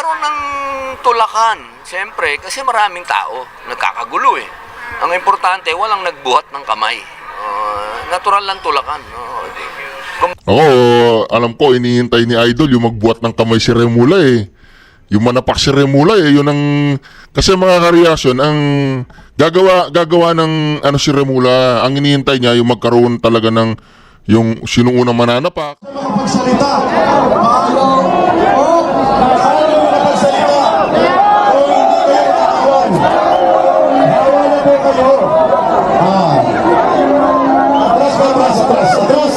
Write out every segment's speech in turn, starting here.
Nagkakaroon ng tulakan, siyempre, kasi maraming tao, nagkakagulo eh. Ang importante, walang nagbuhat ng kamay. Natural lang tulakan. Ako, alam ko, inihintay ni Idol yung magbuhat ng kamay si Remula eh. Yung manapak si Remula eh, yun ang... Kasi mga kareaksyon, ang gagawa ng ano si Remula, ang inihintay niya, yung magkaroon talaga ng yung sinong unang mananapak. Makapagsalita. Ayaw makapagsalita. Kung hindi kayo nakawan. Bawal na po kayo. Atras. Atras.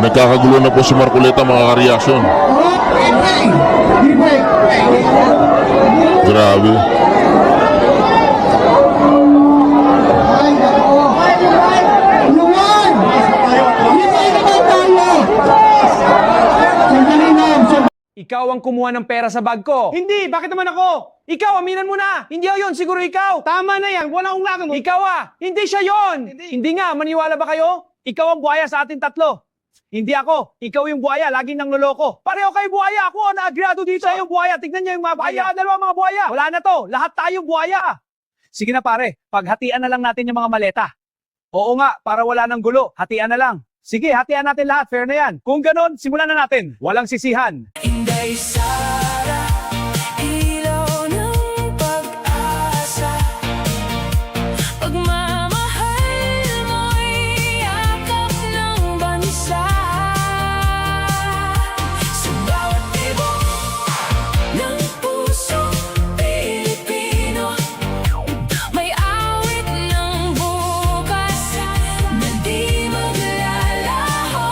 Nagkakagulo na po si Marcoleta, mga kareaksyon. Grabe. Ikaw ang kumuha ng pera sa bag ko. Hindi! Bakit naman ako? Ikaw, aminan mo na! Hindi ako yun, siguro ikaw! Tama na yan, wala akong lakad mo. Ikaw Hindi siya yun! Hindi nga, maniwala ba kayo? Ikaw ang buhaya sa ating tatlo. Hindi ako. Ikaw yung buhaya, laging nang loloko. Pareho kayo buhaya. Ako, naagrado dito sa yung buhaya. Tignan niyo yung mga buhaya. Dalawa mga buhaya. Wala na to. Lahat tayo buhaya. Sige na pare, paghatian na lang natin yung mga maleta. Oo nga, para wala nang gulo. Hatian na lang. Sige, hatian natin lahat. Fair na yan. Kung ganon, simulan na natin. Walang sisihan. Inday Sara, ilaw ng pag-asa. Pagmamahal mo'y yakap ng bansa. Sa bawat tibok ng pusong Pilipino, may awit ng bukas na di maglalaho.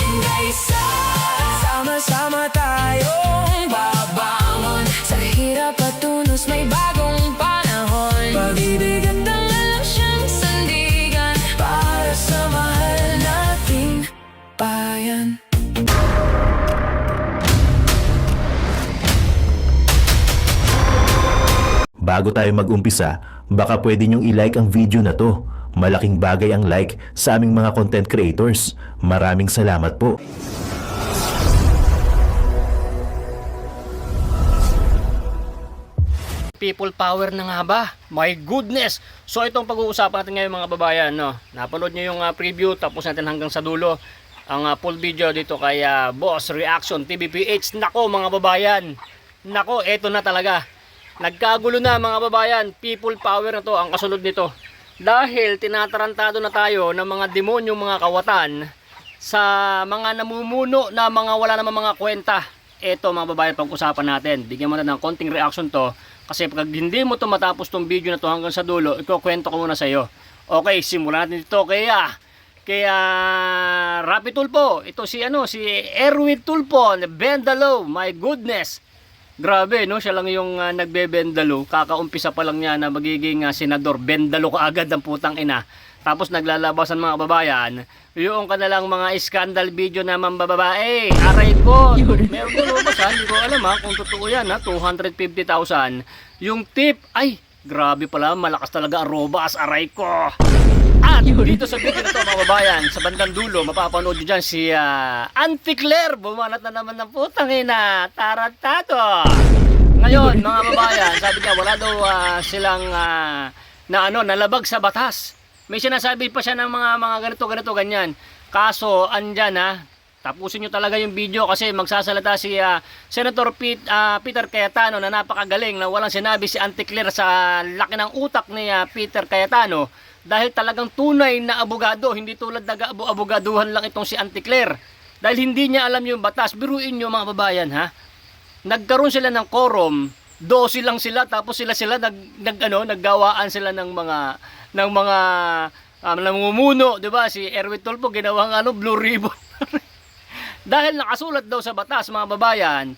Inday Sara, sama-sama tayong babangon. Sa hirap at tunos may bagong panahon. Pag-ibig at tangal ang siyang sandigan para sa mahal nating bayan. Bago tayo mag-umpisa, baka pwede nyong i-like ang video na to. Malaking bagay ang like sa aming mga content creators. Maraming salamat po. People power na nga ba? My goodness! So itong pag-uusapan natin ngayon mga babayan, no? Napanood nyo yung preview, tapos natin hanggang sa dulo ang full video dito kay Boss Reaction TVPH. Nako mga babayan, nako eto na talaga. Nagkagulo na mga babayan, people power na to ang kasunod nito. Dahil tinatarantado na tayo ng mga demonyong mga kawatan sa mga namumuno na mga wala namang mga kwenta. Eto mga babayan, pag-usapan natin. Bigyan mo na ng konting reaction to. Kasi pag hindi mo to matapos tong video na to hanggang sa dulo, ikukwento ko muna sa iyo. Okay, simulan natin dito kaya Rapi Tulpo. Ito si Erwin Tulpo, Bendalo. My goodness. Grabe, no? Siya lang yung nagbe-bendalo. Kakaumpisa pa lang niya na magiging senador. Bendalo ka agad ang putang ina. Tapos naglalabasan mga babayan, yung kanilang mga scandal video na mambababae. Aray ko, meron ko lumabas hindi ko alam kung totoo yan 250,000. Yung tip, ay, grabe pala, malakas talaga ang robas, aray ko. At dito sa video na to mga babayan, sa bandang dulo, mapapanood nyo dyan si Auntie Claire. Bumanat na naman ng putang ina, tarantado. Ngayon mga babayan, sabi niya wala daw silang nalabag sa batas. May sinasabi pa siya ng mga ganito, ganyan. Kaso, andyan tapusin nyo talaga yung video kasi magsasalata si Senator Peter Cayetano na napakagaling na walang sinabi si Auntie Claire sa laki ng utak ni Peter Cayetano dahil talagang tunay na abogado, hindi tulad nag-abogaduhan lang itong si Auntie Claire. Dahil hindi niya alam yung batas. Biruin nyo mga babayan nagkaroon sila ng quorum, 12 lang sila tapos sila naggawaan sila ng mga namumuno, 'di ba? Si Erwin Tulfo ginawang blue ribbon. Dahil nakasulat daw sa batas mga babayan,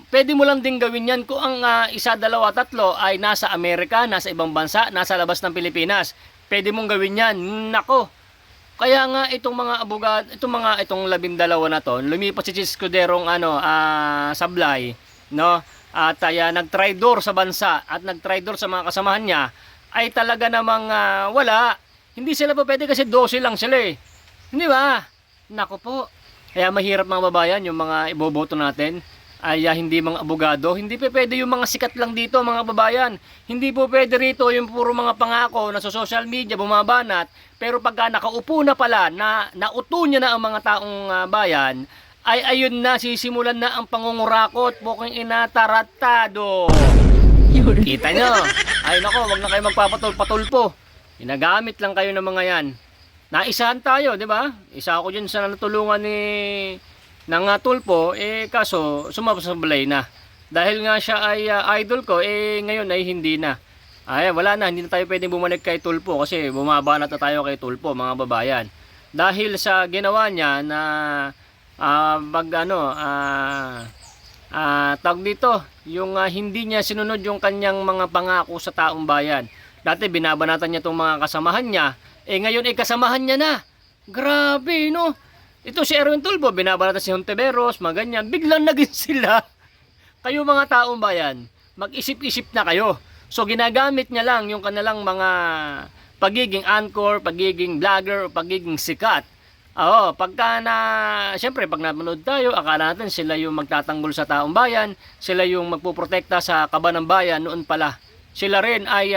pwede mo lang din gawin 'yan kung ang isa, dalawa, tatlo ay nasa Amerika, nasa ibang bansa, nasa labas ng Pilipinas. Pwede mong gawin 'yan. Nako. Kaya nga itong mga abogado, itong 12 na to, lumipat si Escuderong Sablay, no? At nagtraidor sa bansa at nagtraidor sa mga kasamahan niya, ay talaga namang Hindi sila pa pwede kasi 12 lang sila eh. Hindi ba? Nako po. Kaya mahirap mga babayan, yung mga iboboto natin ay hindi mga abogado. Hindi pa pwede yung mga sikat lang dito mga babayan. Hindi po pwede rito yung puro mga pangako na sa social media bumabanat. Pero pagka nakaupo na pala, na nauto niya na ang mga taong bayan, ay ayun na, sisimulan na ang pangungurakot, bukang inataratado. Kita nyo? Ay nako, wag na kayo magpapatol-patulpo. Ginagamit lang kayo ng mga yan. Naisahan tayo, di ba? Isa ako dyan sa natulungan ng tulpo, kaso sumasablay na. Dahil nga siya ay idol ko, ngayon ay hindi na. Ay, wala na, hindi na tayo pwedeng bumalik kay tulpo kasi bumaba na tayo kay tulpo, mga babayan. Dahil sa ginawa niya na tawag dito, yung hindi niya sinunod yung kanyang mga pangako sa taong bayan. Dati binabanatan niya itong mga kasamahan niya, ngayon ay kasamahan niya na. Grabe, no? Ito si Erwin Tulfo, binabanatan si Hontiveros, mga ganyan. Biglang naging sila. Kayo mga taong bayan, mag-isip-isip na kayo. So ginagamit niya lang yung kanilang mga pagiging anchor, pagiging vlogger, pagiging sikat. Oo, siyempre pag napanood tayo, akala natin sila yung magtatanggol sa taong bayan, sila yung magpuprotekta sa kaba ng bayan noon pala. Sila rin ay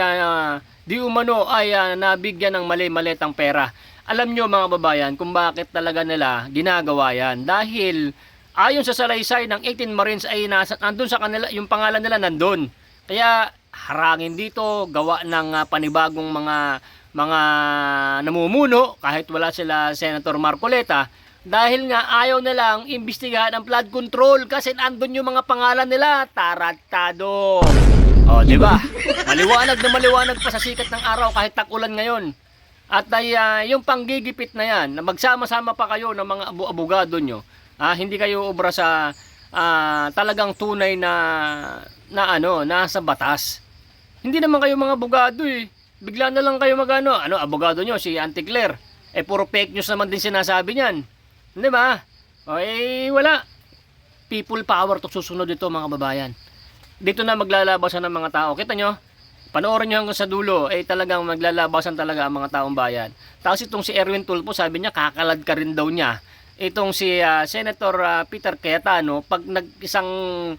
di umano ay nabigyan ng mali-malitang pera. Alam nyo mga babayan kung bakit talaga nila ginagawa yan. Dahil ayon sa salaysay ng 18 Marines ay nandun sa kanila, yung pangalan nila nandun. Kaya harangin dito, gawa ng panibagong mga namumuno kahit wala sila Senator Marcoleta. Dahil nga ayaw nilang imbestigahan ang flood control kasi nandun yung mga pangalan nila, taratado. O, di ba? Maliwanag na maliwanag pa sa sikat ng araw kahit tag-ulan ngayon. At ay yung panggigipit na yan, na magsama-sama pa kayo ng mga abogado nyo, hindi kayo obra sa talagang tunay na sa batas. Hindi naman kayo mga abogado eh. Bigla na lang kayo abogado nyo, si Auntie Claire. Puro fake news naman din sinasabi niyan. Di ba? O, wala. People power to susunod ito mga babayan. Dito na maglalabasan ng mga tao. Kita nyo? Panoorin nyo hanggang sa dulo, talagang maglalabasan talaga ang mga taong bayan. Tapos itong si Erwin Tulfo, sabi niya, kakalad ka rin daw niya. Itong si Senator Peter Cayetano, pag nag-isang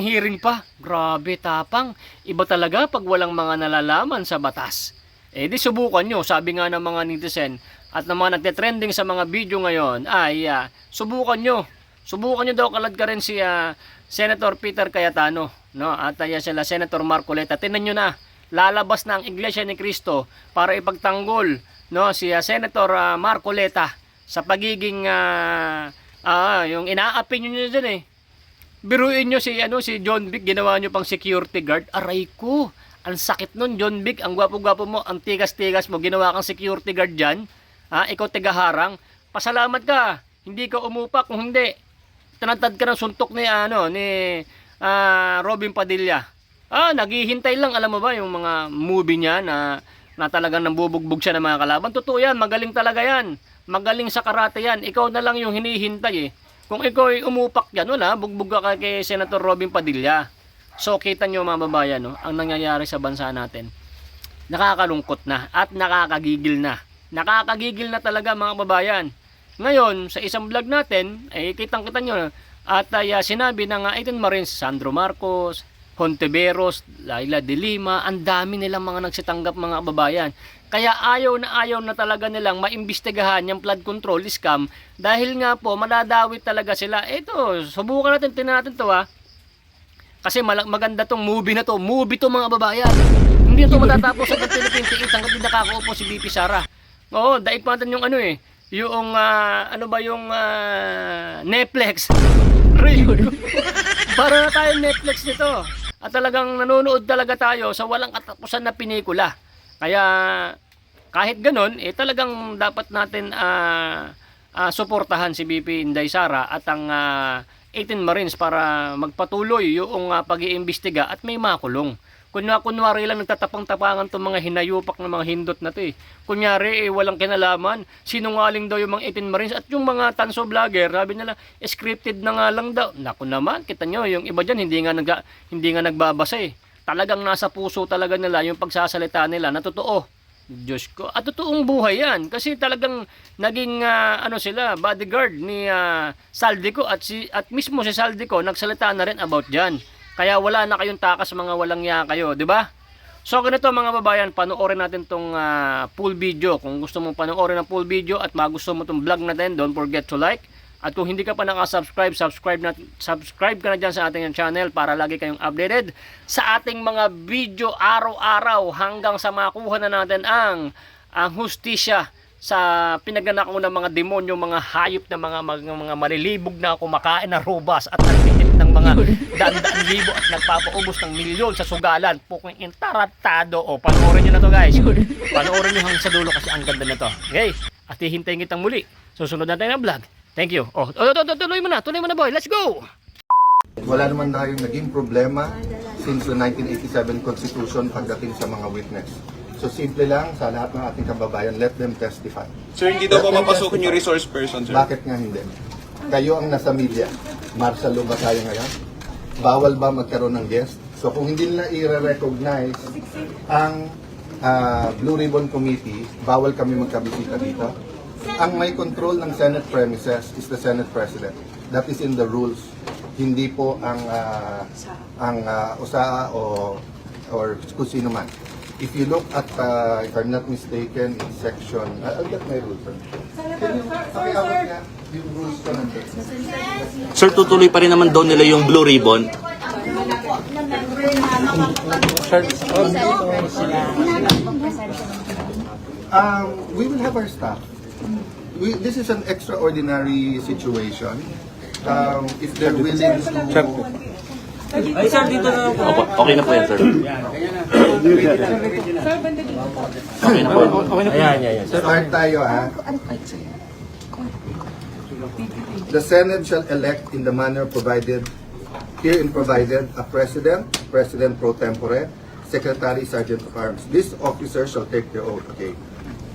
hearing pa, grabe tapang. Iba talaga pag walang mga nalalaman sa batas. Di subukan nyo, sabi nga ng mga netizen at ng mga nagte-trending sa mga video ngayon, subukan nyo. Subukan nyo daw kalad ka rin si Senator Peter Cayetano, no? At sila Senator Marcoleta. Tingnan nyo na, lalabas na ang Iglesia ni Cristo para ipagtanggol, no, si Senator Marcoleta sa pagiging yung inaapi nyo dyan eh. Biruin nyo si John Vic, ginawa nyo pang security guard. Aray ko, ang sakit nun John Vic, ang gwapo-gwapo mo, ang tigas-tigas mo, ginawa kang security guard dyan. Ikaw tigaharang, pasalamat ka, hindi ka umupa, kung hindi tinatad ka ng suntok ni Robin Padilla. Naghihintay lang, alam mo ba yung mga movie niya na talagang nambubugbog siya ng mga kalaban. Totoo yan, magaling talaga yan. Magaling sa karate yan. Ikaw na lang yung hinihintay eh. Kung ikaw ay umupak yan, wala, bugbog ka kay Senator Robin Padilla. So kita nyo mga babayan, no, ang nangyayari sa bansa natin. Nakakalungkot na at nakakagigil na. Nakakagigil na talaga mga babayan. Ngayon, sa isang vlog natin, kitang-kita nyo, at sinabi ng 18 Marines, Sandro Marcos, Hontiveros, Laila de Lima, ang dami nilang mga nagsitanggap mga babayan. Kaya ayaw na talaga nilang maimbestigahan yung flood control scam dahil nga po, madadawit talaga sila. Ito, subukan natin, tingnan natin to Kasi maganda tong movie na to. Movie to mga babayan. Hindi ito matatapos sa 2028 hanggang hindi nakakaupo si BP Sara. Oo, daig pa natin yung yung Netflix. Para na tayo Netflix nito. At talagang nanonood talaga tayo sa walang katapusan na pinikula. Kaya kahit ganun, talagang dapat natin suportahan si BP Inday Sara at ang 18 Marines para magpatuloy yung pag-iimbestiga at may makulong. Kunwari lang nagtatapang-tapangan itong mga hinayupak ng mga hindot na to eh. Kunyari walang kinalaman, sinungaling daw yung mga 18 Marines at yung mga tanso vlogger, sabi nila, scripted na nga lang daw. Naku naman, kita nyo, yung iba dyan hindi nga nagbabasa eh. Talagang nasa puso talaga nila yung pagsasalita nila na totoo. Diyos ko. At totoong buhay yan. Kasi talagang naging sila, bodyguard ni Saldico at mismo si Saldico nagsalita na rin about dyan. Kaya wala na kayong takas mga walang ya kayo, di ba? So ganito mga babayan, panoorin natin tong full video. Kung gusto mong panoorin ang full video at magusto mo tong vlog natin, don't forget to like. At kung hindi ka pa nakasubscribe, subscribe ka na dyan sa ating channel para lagi kayong updated sa ating mga video araw-araw hanggang sa makuha na natin ang hustisya sa pinagnanakaw ng mga demonyo, mga hayop na mga malilibog na kumakain na robas at nagtitip ng mga daan-daan libo at nagpapaubos ng milyon sa sugalan. Puking intaratado. O, panoorin nyo na to guys. Panoorin nyo hanggang sa dulo kasi ang ganda na to. Okay? At hihintayin kitang muli. Susunod na tayo ng vlog. Thank you. Oh, tuloy mo na boy. Let's go! Wala naman tayong naging problema since the 1987 Constitution pagdating sa mga witness. So simple lang sa lahat ng ating kababayan, let them testify. Sir, hindi daw pa mapasukin yung resource person, sir? Bakit nga hindi? Kayo ang nasa media. Martial law ba tayo ngayon? Bawal ba magkaroon ng guest? So kung hindi nila i-recognize ang Blue Ribbon Committee, bawal kami magkabisita dito. Ang may control ng Senate premises is the Senate President. That is in the rules. Hindi po ang USAA or kung sino man. If you look at, if I'm not mistaken, in section, I'll get my rules. Yung rules ko nandun. Sir, tutuloy pa rin naman daw nila yung Blue Ribbon. We will have our staff. This is an extraordinary situation. If they're willing to... Ay, sir, dito na po. Okay na po yan, sir. Okay na po. Ayan. Start tayo, ha? The Senate shall elect in the manner provided, herein provided, a President, President pro tempore, Secretary, Sergeant of Arms. These officers shall take the oath, okay?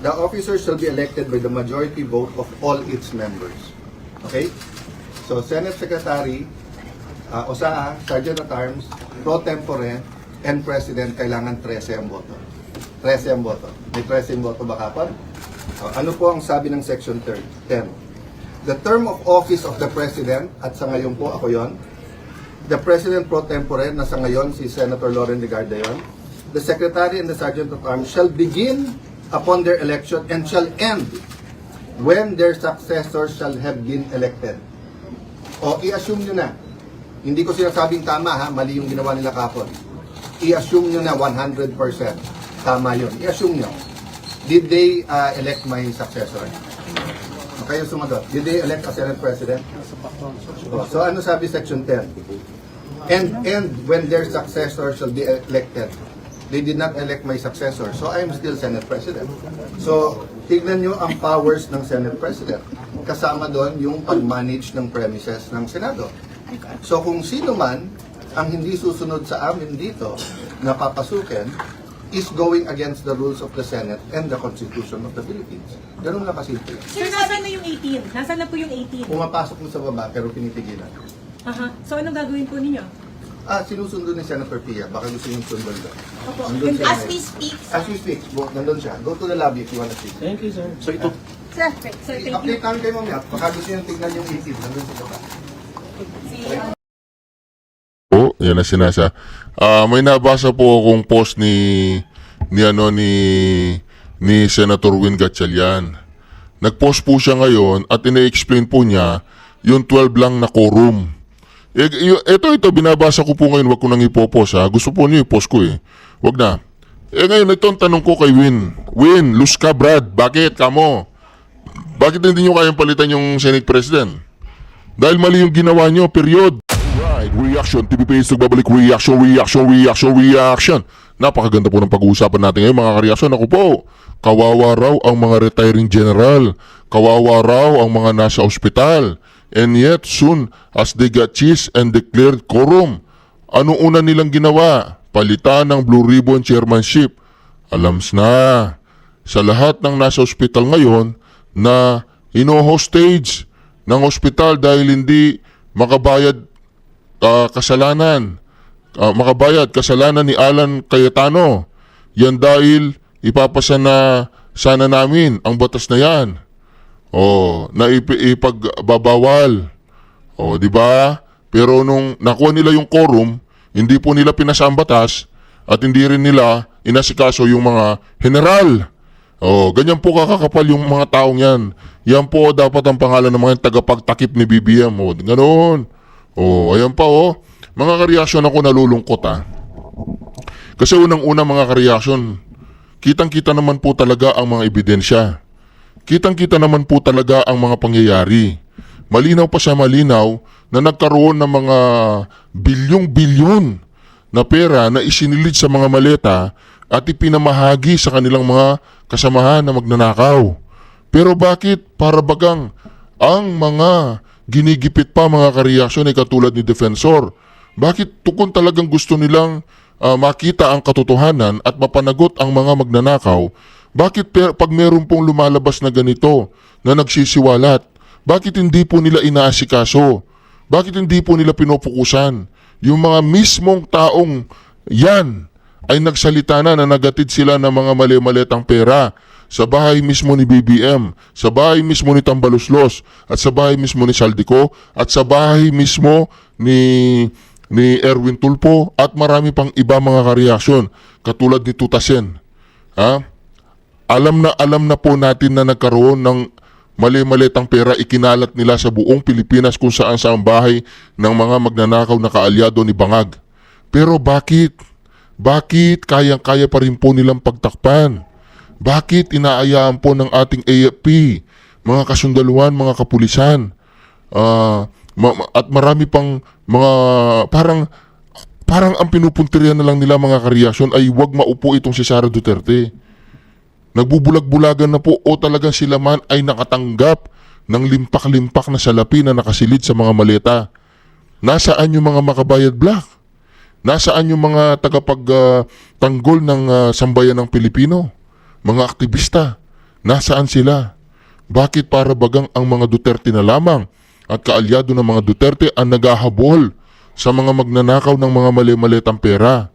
The officers shall be elected by the majority vote of all its members. Okay? So, Senate Secretary, OSAA, Sergeant at Arms, pro tempore, and President, kailangan 13 ang boto. 13 ang boto. May 13 boto ba kapag? Ano po ang sabi ng Section 10? The term of office of the President, at sa ngayon po ako yon, the President pro tempore, na sa ngayon si Senator Loren Legarda yon, the Secretary and the Sergeant at Arms shall begin upon their election and shall end when their successors shall have been elected. O, i-assume nyo na. Hindi ko sinasabing tama ha, mali yung ginawa nila kapon. I-assume nyo na 100% tama yun. I-assume nyo. Did they elect my successor? Kayo sumagot. Did they elect a Senate President? So ano sabi Section 10? And when their successor shall be elected, they did not elect my successor. So I am still Senate President. So tignan nyo ang powers ng Senate President. Kasama doon yung pag-manage ng premises ng Senado. So kung sino man ang hindi susunod sa amin dito na papasukin is going against the rules of the Senate and the Constitution of the Philippines. Ganun lang kasimple. Sir, nasaan na yung 18? Nasaan na po yung 18? Pumapasok mo sa baba pero pinipigilan. Aha. So anong gagawin po ninyo? Sinusundo ni Senator Pia. Baka gusto yung sundan doon. Opo. Nandun siya As ngayon. we speak. As we speak. Nandun siya. Go to the lobby if you wanna see. Thank you, sir. So ito, Sir, thank you. Update namin kayo mamaya. Baka gusto yung tignan yung 18. Nandun sa baba. Yan na sinasa. May nabasa po akong post ni Senator Win Gatchalian. Nag-post po siya ngayon at ina-explain po niya yung 12 lang na quorum. Ito, binabasa ko po ngayon, wag ko nang ipopost ha. Gusto po niyo i-post ko eh. Wag na. Ngayon, ito ang tanong ko kay Win. Win, lose ka Brad. Bakit? Kamo? Bakit hindi nyo kayang palitan yung Senate President? Dahil mali yung ginawa nyo, period. Right, reaction. TVPH nagbabalik. Reaction. Napakaganda po ng pag-uusapan natin ngayon mga kareaksyon. Ako po, kawawa raw ang mga retiring general. Kawawa raw ang mga nasa ospital. And yet, soon as they got cheese and declared quorum, ano una nilang ginawa? Palitan ng Blue Ribbon chairmanship. Alams na. Sa lahat ng nasa ospital ngayon na ino-hostage ng ospital dahil hindi makabayad kasalanan ni Alan Cayetano. Yan dahil ipapasa na sana namin ang batas na yan. Na ipagbabawal. Di ba? Pero nung nakuha nila yung quorum, hindi po nila pinasa ang batas at hindi rin nila inasikaso yung mga general. Ganyan po kakakapal yung mga taong yan. Yan po dapat ang pangalan ng mga tagapagtakip ni BBM. Ganoon. Ayan pa Mga kareaksyon ako nalulungkot Kasi unang-una mga kareaksyon, kitang-kita naman po talaga ang mga ebidensya. Kitang-kita naman po talaga ang mga pangyayari. Malinaw pa sa malinaw na nagkaroon ng mga bilyong-bilyon na pera na isinilid sa mga maleta at ipinamahagi sa kanilang mga kasamahan na magnanakaw. Pero bakit para bagang ang mga ginigipit pa mga kareaksyon ay katulad ni Defensor? Bakit kung talagang gusto nilang makita ang katotohanan at mapanagot ang mga magnanakaw, bakit pag meron pong lumalabas na ganito na nagsisiwalat, bakit hindi po nila inaasikaso? Bakit hindi po nila pinopokusan? Yung mga mismong taong yan ay nagsalita na nagatid sila ng mga mali-malitang pera sa bahay mismo ni BBM, sa bahay mismo ni Tambaluslos, at sa bahay mismo ni Saldico, at sa bahay mismo ni Erwin Tulfo, at marami pang iba mga kareaksyon, katulad ni Tutasen. Alam na po natin na nagkaroon ng mali-malitang pera, ikinalat nila sa buong Pilipinas kung saan sa bahay ng mga magnanakaw na kaalyado ni Bangag. Pero bakit? Bakit kayang-kaya pa rin po nilang pagtakpan? Bakit inaayaan po ng ating AFP, mga kasundaluhan, mga kapulisan, at marami pang mga parang ang pinupuntiryan na lang nila mga kareaksyon ay wag maupo itong si Sara Duterte. Nagbubulag-bulagan na po talagang sila man ay nakatanggap ng limpak-limpak na salapi na nakasilid sa mga maleta. Nasaan yung mga makabayad black? Nasaan yung mga tagapagtanggol ng sambayan ng Pilipino? Mga aktivista, nasaan sila? Bakit para bagang ang mga Duterte na lamang at kaalyado ng mga Duterte ang naghahabol sa mga magnanakaw ng mga mali-malitang pera?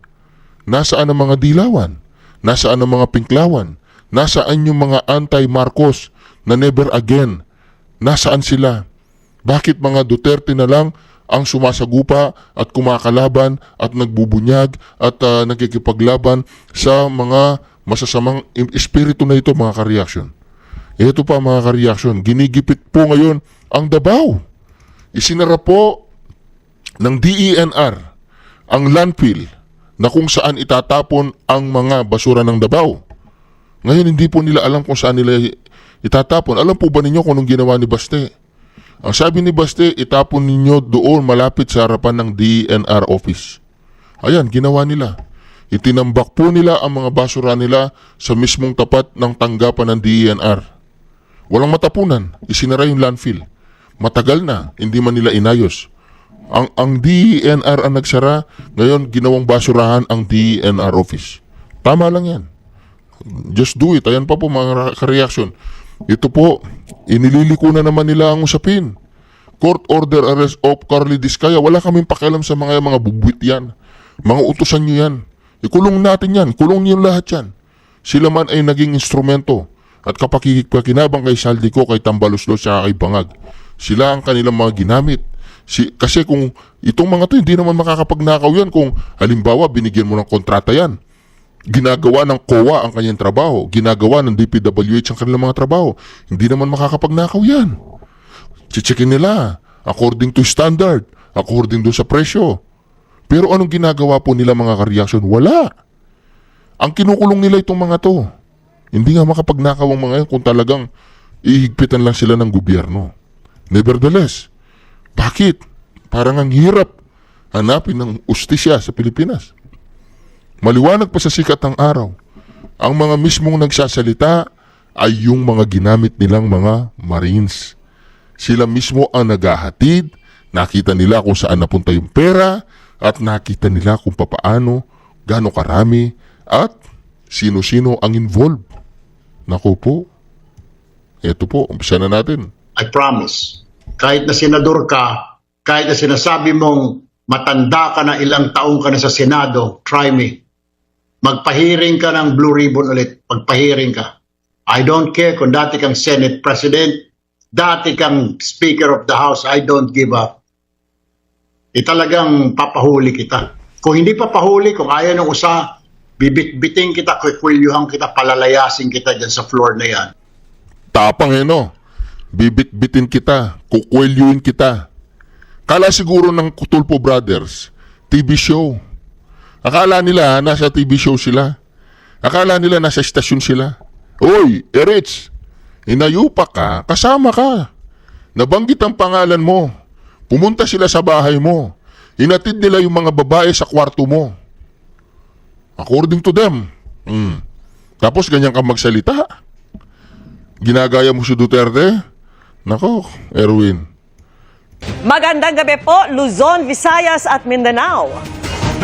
Nasaan ang mga dilawan? Nasaan ang mga pinklawan? Nasaan yung mga anti-Marcos na never again? Nasaan sila? Bakit mga Duterte na lang ang sumasagupa at kumakalaban at nagbubunyag at nagkikipaglaban sa mga masasamang espiritu na ito mga kareaksyon? Ito pa mga kareaksyon, ginigipit po ngayon ang Davao. Isinara po ng DENR ang landfill na kung saan itatapon ang mga basura ng Davao. Ngayon hindi po nila alam kung saan nila itatapon. Alam po ba ninyo kung anong ginawa ni Baste? Ang sabi ni Baste, itapon ninyo doon malapit sa harapan ng DENR office. Ayan, ginawa nila. Itinambak po nila ang mga basura nila sa mismong tapat ng tanggapan ng DENR. Walang matapunan, isinara yung landfill. Matagal na, hindi man nila inayos. Ang DENR ang nagsara, ngayon ginawang basurahan ang DENR office. Tama lang yan. Just do it. Ayan pa po mga kareaksyon. Ito po, inililiko na naman nila ang usapin. Court order arrest of Carly Diskaya. Wala kaming pakialam sa mga bubwit yan. Mga utusan nyo yan. Ikulong natin yan. Kulong nyo lahat yan. Sila man ay naging instrumento at kapakikinabang kay Saldico, kay Tambaluslos, at kay Bangag. Sila ang kanilang mga ginamit. Kasi kung itong mga to, hindi naman makakapagnakaw yan kung halimbawa binigyan mo ng kontrata yan. Ginagawa ng COA ang kanyang trabaho. Ginagawa ng DPWH ang kanilang mga trabaho. Hindi naman makakapagnakaw yan. Chichikin nila according to standard, according do sa presyo. Pero anong ginagawa po nila mga kareaksyon? Wala. Ang kinukulong nila itong mga to. Hindi nga makapagnakaw ang mga yan kung talagang ihigpitan lang sila ng gobyerno. Nevertheless, bakit? Parang ang hirap hanapin ng ustisya sa Pilipinas. Maliwanag pa sa sikat ng araw. Ang mga mismong nagsasalita ay yung mga ginamit nilang mga Marines. Sila mismo ang naghahatid, nakita nila kung saan napunta yung pera, at nakita nila kung papaano, gaano karami, at sino-sino ang involved. Naku po. Ito po, umpisa na natin. I promise, kahit na senador ka, kahit na sinasabi mong matanda ka na, ilang taong ka na sa Senado, try me. magpahiring ka ng Blue Ribbon ulit. Magpahiring ka. I don't care kung dati kang Senate President, dati kang Speaker of the House, I don't give up. Talagang papahuli kita. Kung hindi papahuli, kung ayaw ng usa, bibit-biting kita, kukwilyuhan kita, palalayasin kita dyan sa floor na yan. Tapang no? Bibit-bitin kita, kukwelyuin kita. Kala siguro ng Tulfo Brothers, TV show. Akala nila nasa TV show sila. Akala nila nasa estasyon sila. Oy, Erich, inayupa ka, kasama ka. Nabanggit ang pangalan mo. Pumunta sila sa bahay mo. Inatid nila yung mga babae sa kwarto mo. According to them. Tapos ganyan ka magsalita. Ginagaya mo si Duterte? Nako, Erwin. Magandang gabi po, Luzon, Visayas at Mindanao.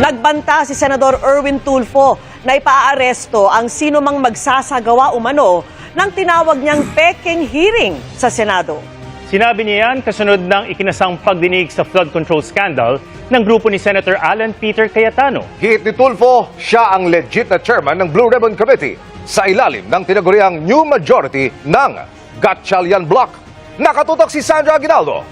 Nagbanta si Senador Erwin Tulfo na ipaaresto ang sino mang magsasagawa umano ng tinawag niyang peking hearing sa Senado. Sinabi niya yan kasunod ng ikinasang pagdinig sa flood control scandal ng grupo ni Senator Alan Peter Cayetano. Hit ni Tulfo, siya ang legit na chairman ng Blue Ribbon Committee sa ilalim ng tinaguriang new majority ng Gatchalian Bloc. Nakatutok si Sandra Aguinaldo.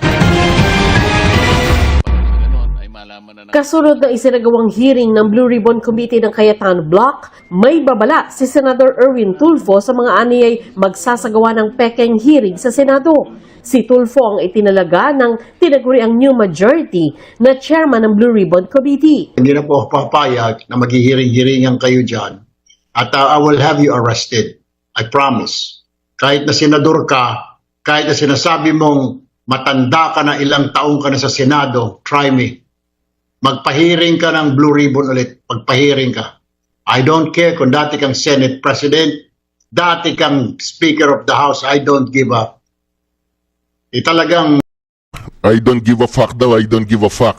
Kasunod ng isinagawang hearing ng Blue Ribbon Committee ng Cayetano Bloc, may babala si Senador Erwin Tulfo sa mga aniyay magsasagawa ng peking hearing sa Senado. Si Tulfo ang itinalaga ng tinaguriang new majority na chairman ng Blue Ribbon Committee. Hindi na po ako papayag na maghihiring-hiringan kayo dyan. At I will have you arrested. I promise. Kahit na senador ka, kahit na sinasabi mong matanda ka na, ilang taong ka na sa Senado, try me. Magpahiring ka ng Blue Ribbon ulit. Magpahiring ka. I don't care kung dati kang Senate President, dati kang Speaker of the House, I don't give up. Talagang I don't give a fuck daw, I don't give a fuck.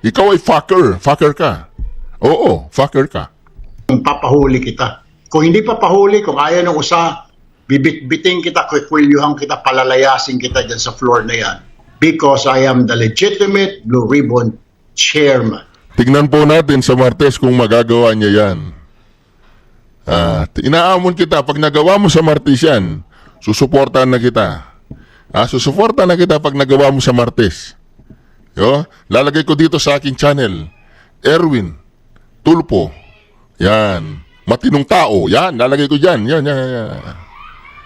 Ikaw ay fucker. Fucker ka. Oo, fucker ka. papahuli kita. Kung hindi papahuli, kung ayaw ng usa, bibit-biting kita, kukwilyuhan kita, palalayasin kita dyan sa floor na yan. Because I am the legitimate Blue Ribbon Chairman. Tignan po natin sa Martes kung magagawa niya yan. Inaamon kita, pag nagawa mo sa Martes yan, susuportahan na kita. Susuportahan na kita pag nagawa mo sa Martes. Yo, lalagay ko dito sa aking channel, Erwin Tulfo. Yan. Matinong tao. Yan, lalagay ko dyan. Yan.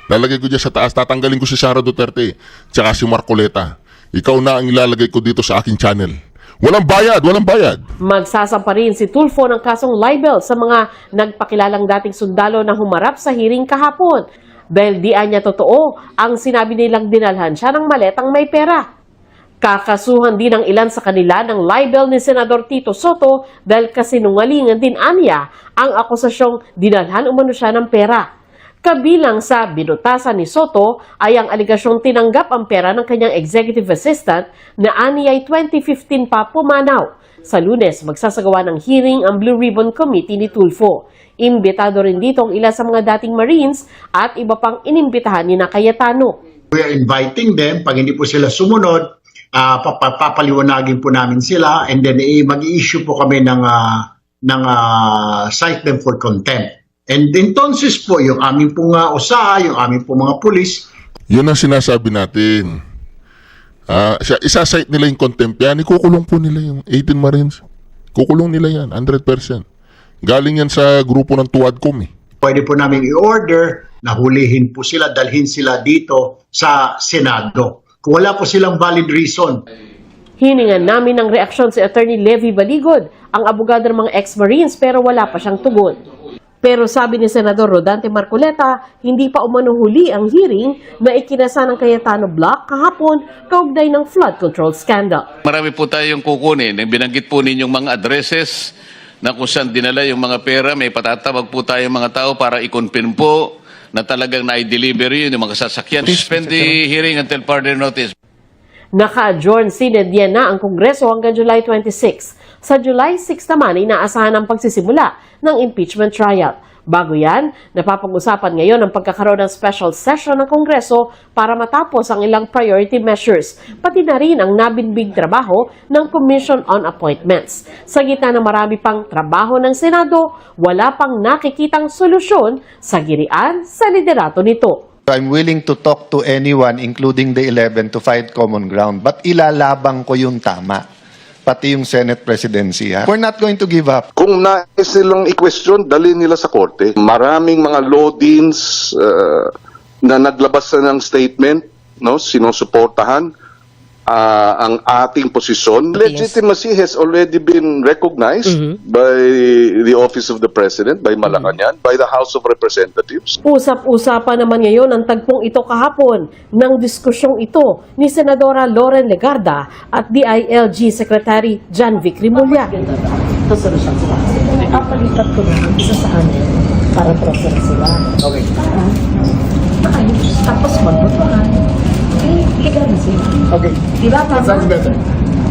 Lalagay ko dyan sa taas. Tatanggalin ko si Sara Duterte tsaka si Marcoleta. Ikaw na ang ilalagay ko dito sa aking channel. Walang bayad, walang bayad. Magsasampa rin si Tulfo ng kasong libel sa mga nagpakilalang dating sundalo na humarap sa hearing kahapon. Dahil di niya totoo ang sinabi nilang dinalhan siya ng maletang may pera. Kakasuhan din ng ilan sa kanila ng libel ni Senador Tito Soto dahil kasinungalingan din aniya ang akusasyong dinalhan umano siya ng pera. Kabilang sa binutasan ni Soto ay ang aligasyong tinanggap ang pera ng kanyang executive assistant na aniyay 2015 pa pumanaw. Sa Lunes, magsasagawa ng hearing ang Blue Ribbon Committee ni Tulfo. Imbitado rin dito ang ilan sa mga dating Marines at iba pang inimbitahan ni Cayetano. We are inviting them. Pag hindi po sila sumunod, papaliwanagin po namin sila and then mag-i-issue po kami ng cite them for contempt. And entonces po, yung aming pong usaha, yung aming pong mga pulis. Yun ang sinasabi natin. Isa-cite nila yung contempt yan, ikukulong po nila yung 18 Marines. Kukulong nila yan, 100%. Galing yan sa grupo ng Tuadcom. Pwede po namin i-order na hulihin po sila, dalhin sila dito sa Senado. Kung wala po silang valid reason. Hiningan namin ng reaksyon si Attorney Levy Baligod, ang abogado ng mga ex-Marines pero wala pa siyang tugon. Pero sabi ni Senador Rodante Marcoleta, hindi pa umanuhuli ang hearing na ikinasa ng Cayetano Bloc kahapon kaugnay ng flood control scandal. Marami po tayong kukunin. Binanggit po ninyong mga addresses na kung saan dinala yung mga pera, may patatawag po tayong mga tao para i-confirm po na talagang na-deliver yun yung mga sasakyan. Suspend the hearing until further notice. Naka-adjourn sinedya na ang Kongreso hanggang July 26. Sa July 6 naman, inaasahan ang pagsisimula ng impeachment trial. Bago yan, napapag-usapan ngayon ang pagkakaroon ng special session ng Kongreso para matapos ang ilang priority measures, pati na rin ang nabinbing trabaho ng Commission on Appointments. Sa gitna ng marami pang trabaho ng Senado, wala pang nakikitang solusyon sa girian sa liderato nito. I'm willing to talk to anyone, including the 11, to find common ground. But ilalabang ko yung tama. Pati yung Senate presidency. Ha? We're not going to give up. Kung nais nilang i-question, dalhin nila sa korte. Maraming mga law deans na naglabas na ng statement, no, sinusuportahan ang ating posisyon. Legitimacy has already been recognized by the Office of the President, by Malacanang, by the House of Representatives. Usap-usapan naman ngayon ang tagpong ito kahapon ng diskusyong ito ni Senadora Loren Legarda at DILG Secretary John Vic Rimulya. Solusyon sila. Kapalipat ko na isa sa amin para proseso sila. Okay. Tapos magbutuhan. Okay. Diba, sounds better.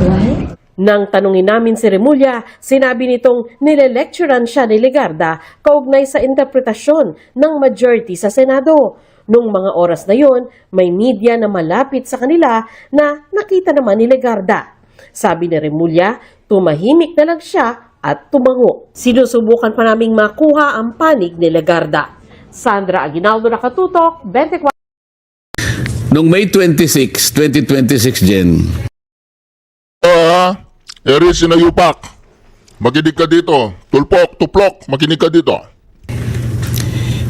Right? Nang tanungin namin si Rimulya, sinabi nitong nile-lecturean siya ni Legarda kaugnay sa interpretasyon ng majority sa Senado. Nung mga oras na yon, may media na malapit sa kanila na nakita naman ni Legarda. Sabi ni Rimulya, tumahimik na lang siya at tumango. Sinusubukan pa naming makuha ang panig ni Legarda. Sandra Aguinaldo, Nakatutok, 24. Noong May 26, 2026, Jen. Eri sinayupak. Makinig ka dito. Tulpok, tuplok, makinig ka dito.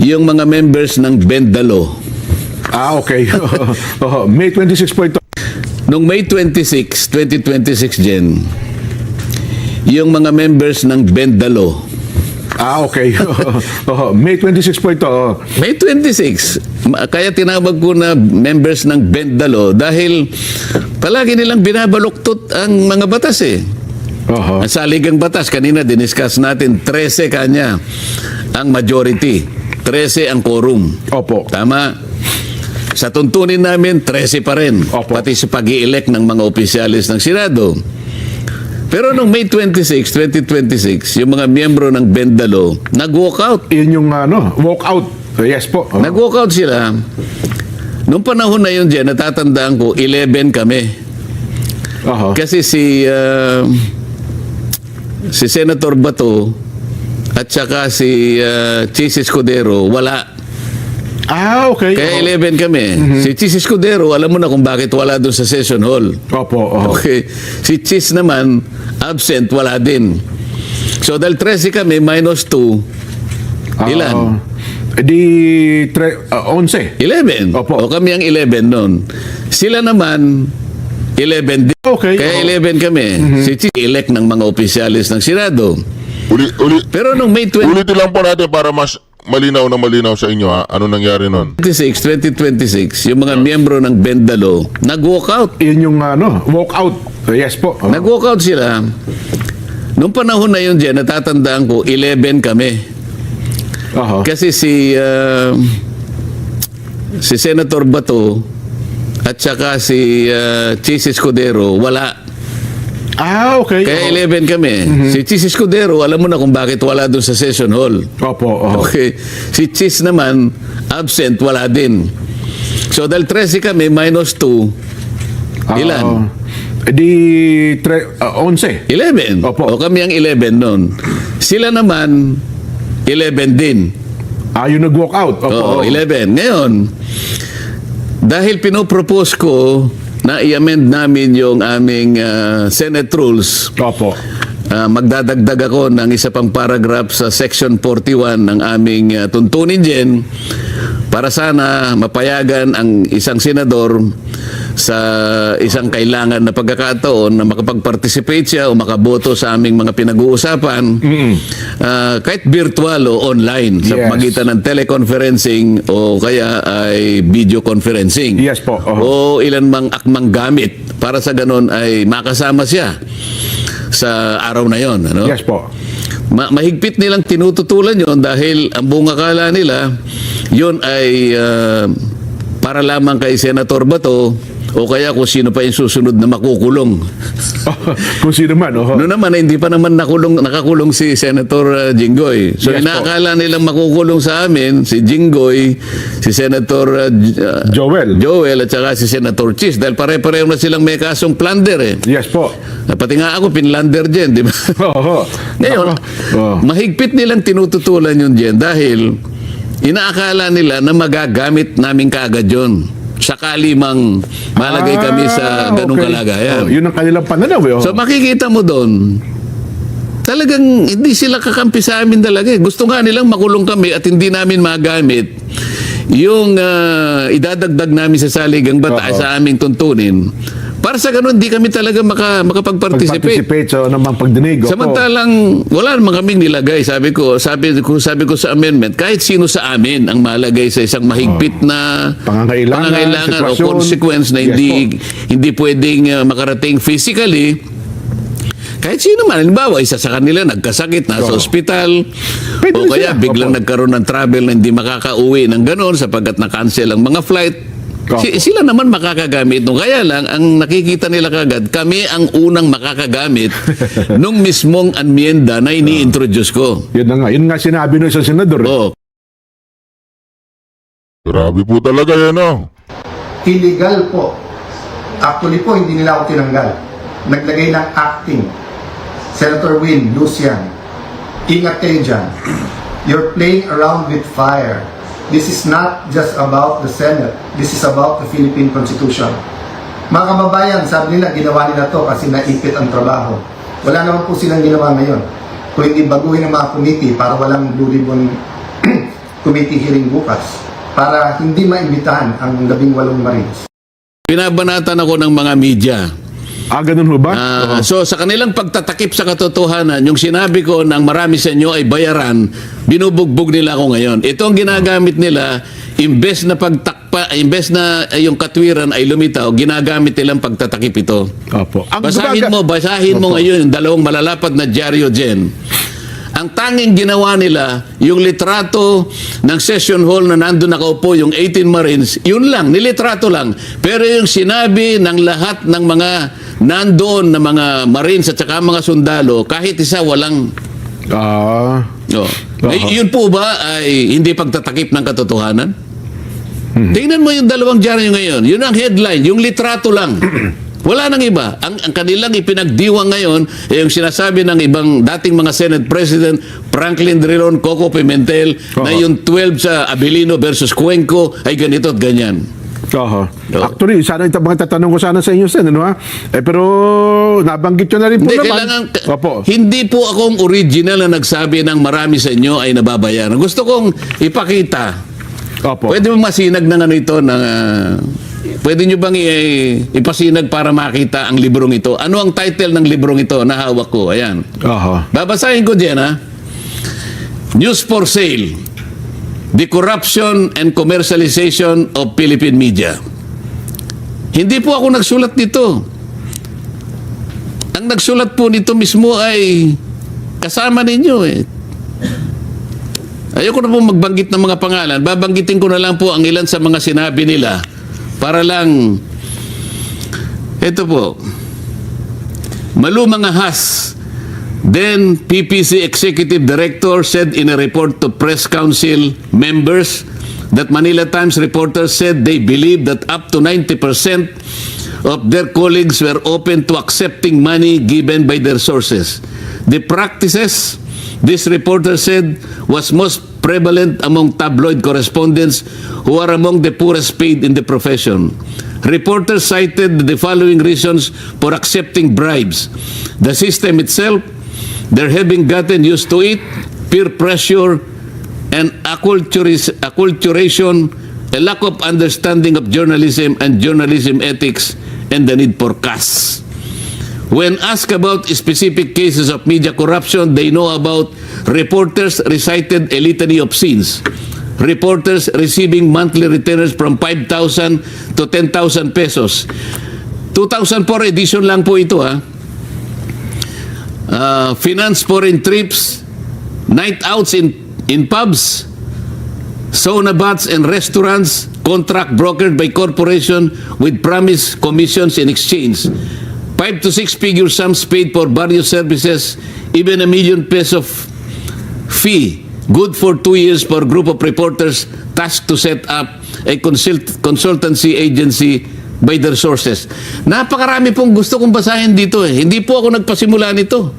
Yung mga members ng Bendalo. Okay. May 26. Noong May 26, 2026, Jen. Yung mga members ng Bendalo. Okay. May 26 po ito. May 26. Kaya tinawag ko na members ng Bendalo dahil palagi nilang binabaluktot ang mga batas eh. Ang saligang batas, kanina diniscuss natin, 13 kanya ang majority. 13 ang quorum. Opo. Tama? Sa tuntunin namin, 13 pa rin. Opo. Pati sa pag-i-elect ng mga opisyalis ng Senado. Pero noong May 26, 2026, yung mga miyembro ng Bendalo nag-walk out. Yun yung walk out. Yes po. Nag-walk out sila. Noong panahon na yun, Jen, natatandaan ko, 11 kami. Kasi si Senator Bato at saka si Chis Escudero, wala. Okay. Kaya 11 kami. Si Chis Escudero, alam mo na kung bakit wala doon sa session hall. Opo. Okay. Si Chis naman, absent, wala din. So, dahil 13 kami, minus 2, ilan? Di 11. 11. Opo. O kami ang 11 noon. Sila naman, 11 din. Okay. Kaya 11 kami. Si Chis, elect ng mga opisyalis ng Senado. Pero nung May 20... Ulitin lang po natin para mas malinaw sa inyo ha. Ano nangyari nun? 2026, yung mga miyembro ng Bendalo nag-walk out. Yun yung walk out. Yes po. Nag-walk out sila. Noong panahon na yun, Jen, natatandaan ko, 11 kami. Kasi si Senator Bato at saka si Chis Escudero, wala. Okay. Kaya 11 kami. Si Chis Escudero, alam mo na kung bakit wala doon sa session hall. Opo. Okay. Si Chis naman, absent, wala din. So, dahil 13 kami, minus 2, ilan? Di 11. 11. Opo. O kami ang 11 noon. Sila naman, 11 din. Yung nag-walk out. Oo, 11. Ngayon, dahil pinopropose ko na i-amend namin yung aming Senate rules. Opo. Magdadagdag ako ng isa pang paragraph sa Section 41 ng aming tuntunin dyan para sana mapayagan ang isang senador sa isang kailangan na pagkakataon na makapag-participate siya o makaboto sa aming mga pinag-uusapan kahit virtual o online sa magitan ng teleconferencing o kaya ay video conferencing. Yes po. O ilan mang akmang gamit para sa ganon ay makasama siya sa araw na yon. Ano? Yes po. Mahigpit nilang tinututulan yon dahil ang buong akala nila yon ay para lamang kay Senator Bato o kaya kung sino pa yung susunod na makukulong. Kung sino man, No naman, hindi pa naman nakakulong si Senator Jinggoy. So Yes, inaakala nilang makukulong sa amin si Jinggoy, si Senator Joel at saka si Senator Chis dahil pare-pareho na silang may kasong plunder eh. Yes po. Pati nga ako pinlander dyan, di ba? Ngayon, mahigpit nilang tinututulan yun dyan dahil inaakala nila na magagamit namin kaagad yun. Sakali mang malagay kami sa ganung kalagayan. Yun ang kanilang pananaw. So makikita mo doon, talagang hindi sila kakampi sa amin talaga. Gusto nga nilang makulong kami at hindi namin magamit yung idadagdag namin sa saligang batas sa aming tuntunin. Para sa ganun, di kami talaga makapag-participate. Sa namang pagdinig. Samantalang, wala naman kaming nilagay. Sabi ko sa amendment, kahit sino sa amin ang malagay sa isang mahigpit na pangangailangan o consequence na hindi pwedeng makarating physically, kahit sino man, halimbawa, isa sa kanila nagkasakit, nasa ospital, o kaya biglang nagkaroon ng travel na hindi makakauwi ng ganon sapagkat na-cancel ang mga flight, sila naman makakagamit. Kaya lang, ang nakikita nila kagad, kami ang unang makakagamit nung mismong amyenda na ini-introduce ko. Yun nga sinabi ng isang senador. Grabe po talaga yan, Illegal po. Actually po, hindi nila ako tinanggal. Naglagay ng acting. Senator Win, Lucian, ingat kayo dyan. You're playing around with fire. This is not just about the Senate. This is about the Philippine Constitution. Mga kababayan, sabi nila, ginawa nila to kasi naipit ang trabaho. Wala naman po silang ginawa ngayon. Kung hindi baguhin ang mga committee para walang Blue Ribbon committee hearing bukas, para hindi maimbitahan ang 18 Marines. Binabanatan ako ng mga media. Ganun ho ba? So sa kanilang pagtatakip sa katotohanan, yung sinabi ko ng marami sa inyo ay bayaran, binubugbog nila ako ngayon. Ito ang ginagamit nila, imbes na yung katwiran ay lumitaw, ginagamit nilang pagtatakip ito. Basahin mo ngayon yung dalawang malalapad na dyaryo dyan. Ang tanging ginawa nila, yung litrato ng session hall na nandun nakaupo, yung 18 Marines, yun lang, nilitrato lang. Pero yung sinabi ng lahat ng mga nandoon na mga Marines at saka mga sundalo, kahit isa walang... Yun po ba ay hindi pagtatakip ng katotohanan? Tingnan mo yung dalawang dyaryo ngayon. Yun ang headline, yung litrato lang. Wala nang iba. Ang kanilang ipinagdiwang ngayon ay yung sinasabi ng ibang dating mga Senate President, Franklin Drilon, Coco Pimentel, na yung 12 sa Abilino versus Cuenco ay ganito at ganyan. Actually, sana mga tatanong ko sana sa inyo, Sen, pero nabanggit nyo na rin po naman. Hindi po akong original na nagsabi ng marami sa inyo ay nababayaran. Gusto kong ipakita. Pwede mo masinag ng ito na... Pwede nyo bang ipasinag para makita ang librong ito? Ano ang title ng librong ito na hawak ko? Ayan. Babasahin ko dyan, News for Sale. The Corruption and Commercialization of Philippine Media. Hindi po ako nagsulat nito. Ang nagsulat po nito mismo ay kasama ninyo Ayoko na po magbanggit ng mga pangalan. Babanggitin ko na lang po ang ilan sa mga sinabi nila. Para lang, ito po, Malu Mangahas, then PPC Executive Director, said in a report to Press Council members that Manila Times reporters said they believe that up to 90% of their colleagues were open to accepting money given by their sources. The practices, this reporter said, was most prevalent among tabloid correspondents who are among the poorest paid in the profession. Reporters cited the following reasons for accepting bribes: the system itself, their having gotten used to it, peer pressure, and acculturation, a lack of understanding of journalism and journalism ethics, and the need for cash. When asked about specific cases of media corruption, they know about reporters recited a litany of sins. Reporters receiving monthly retainers from 5,000 to 10,000 pesos. 2004 edition lang po ito, finance foreign trips, night outs in pubs, sauna baths and restaurants, contract brokered by corporation with promised commissions in exchange, 5 to 6 figure sums paid for various services, even ₱1 million fee, good for 2 years for a group of reporters tasked to set up a consultancy agency by their sources. Napakarami pong gusto kong basahin dito eh. Hindi po ako nagpasimula nito.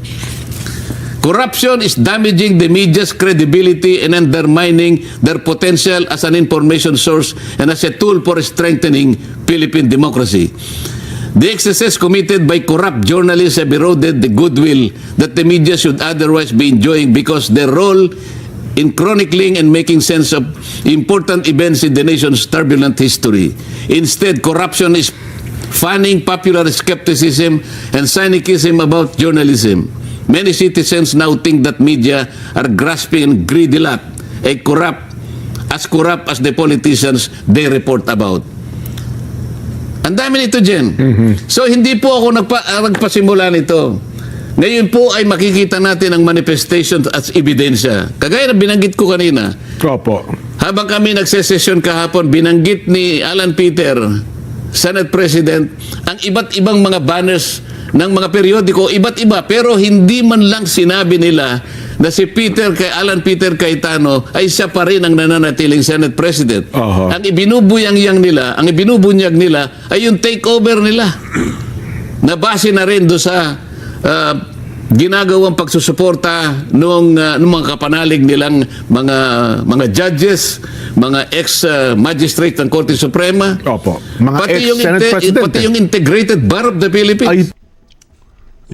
Corruption is damaging the media's credibility and undermining their potential as an information source and as a tool for strengthening Philippine democracy. The excesses committed by corrupt journalists have eroded the goodwill that the media should otherwise be enjoying because their role in chronicling and making sense of important events in the nation's turbulent history. Instead, corruption is fanning popular skepticism and cynicism about journalism. Many citizens now think that media are grasping and greedy lot, as corrupt as the politicians they report about. Ang dami nito, Jen. So, hindi po ako nagpasimula nito. Ngayon po ay makikita natin ang manifestation as ebidensya. Kagaya na binanggit ko kanina. Opo. Habang kami nagsesesyon kahapon, binanggit ni Alan Peter, Senate President, ang iba't ibang mga banners ng mga periodiko, iba't iba. Pero hindi man lang sinabi nila na si Alan Peter Cayetano ay siya pa rin ang nananatiling Senate President. Ang ibinubunyag nila ay yung takeover nila. Nabase na rin doon sa ginagawang pagsusuporta ng mga kapanalig nilang mga judges, mga ex-magistrate ng Korte Suprema. Opo. Mga ex-Senate President. Pati yung Integrated Bar of the Philippines.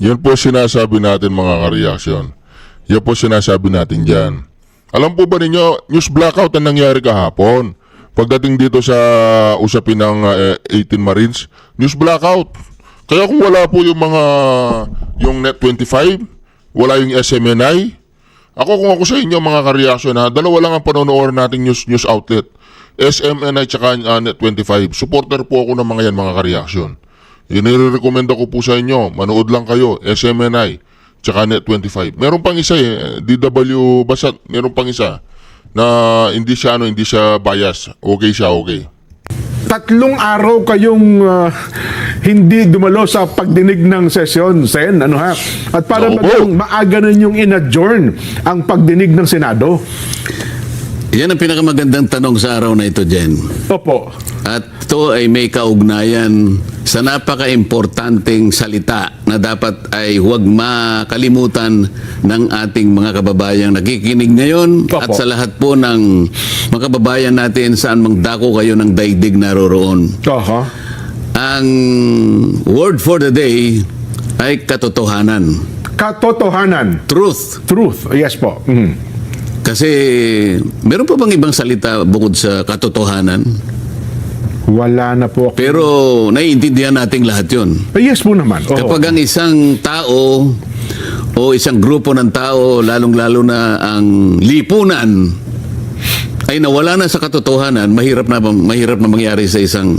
Yan po sinasabi natin mga ka-reaction. Yan po sinasabi natin dyan. Alam po ba ninyo, news blackout ang nangyari kahapon. Pagdating dito sa usapin ng 18 Marines, news blackout. Kaya kung wala po yung Net25, wala yung SMNI, kung ako sa inyo mga ka-reaction dalawa lang ang panonood nating news outlet. SMNI tsaka Net25. Supporter po ako ng mga yan mga ka-reaction. Inirekomenda ko po sa inyo, manood lang kayo, SMNI, tsaka Net25. Meron pang isa DW Basat, meron pang isa na hindi siya bias. Okay siya, okay. 3 araw kayong hindi dumalo sa pagdinig ng sesyon, Sen, At para maaga na yung in-adjourn ang pagdinig ng Senado. Yan ang pinakamagandang tanong sa araw na ito, Jen. Opo. At ito ay may kaugnayan sa napaka-importanteng salita na dapat ay huwag makalimutan ng ating mga kababayang nakikinig ngayon. Opo. At sa lahat po ng mga kababayan natin saan mang dako kayo ng daigdig naroroon. Ang word for the day ay katotohanan. Katotohanan. Truth. Truth. Yes po. Kasi meron pa bang ibang salita bukod sa katotohanan? Wala na po. Pero naiintindihan nating lahat yun. Yes po naman. Kapag ang isang tao o isang grupo ng tao, lalong-lalo na ang lipunan, ay nawala na sa katotohanan, mahirap na mangyari sa isang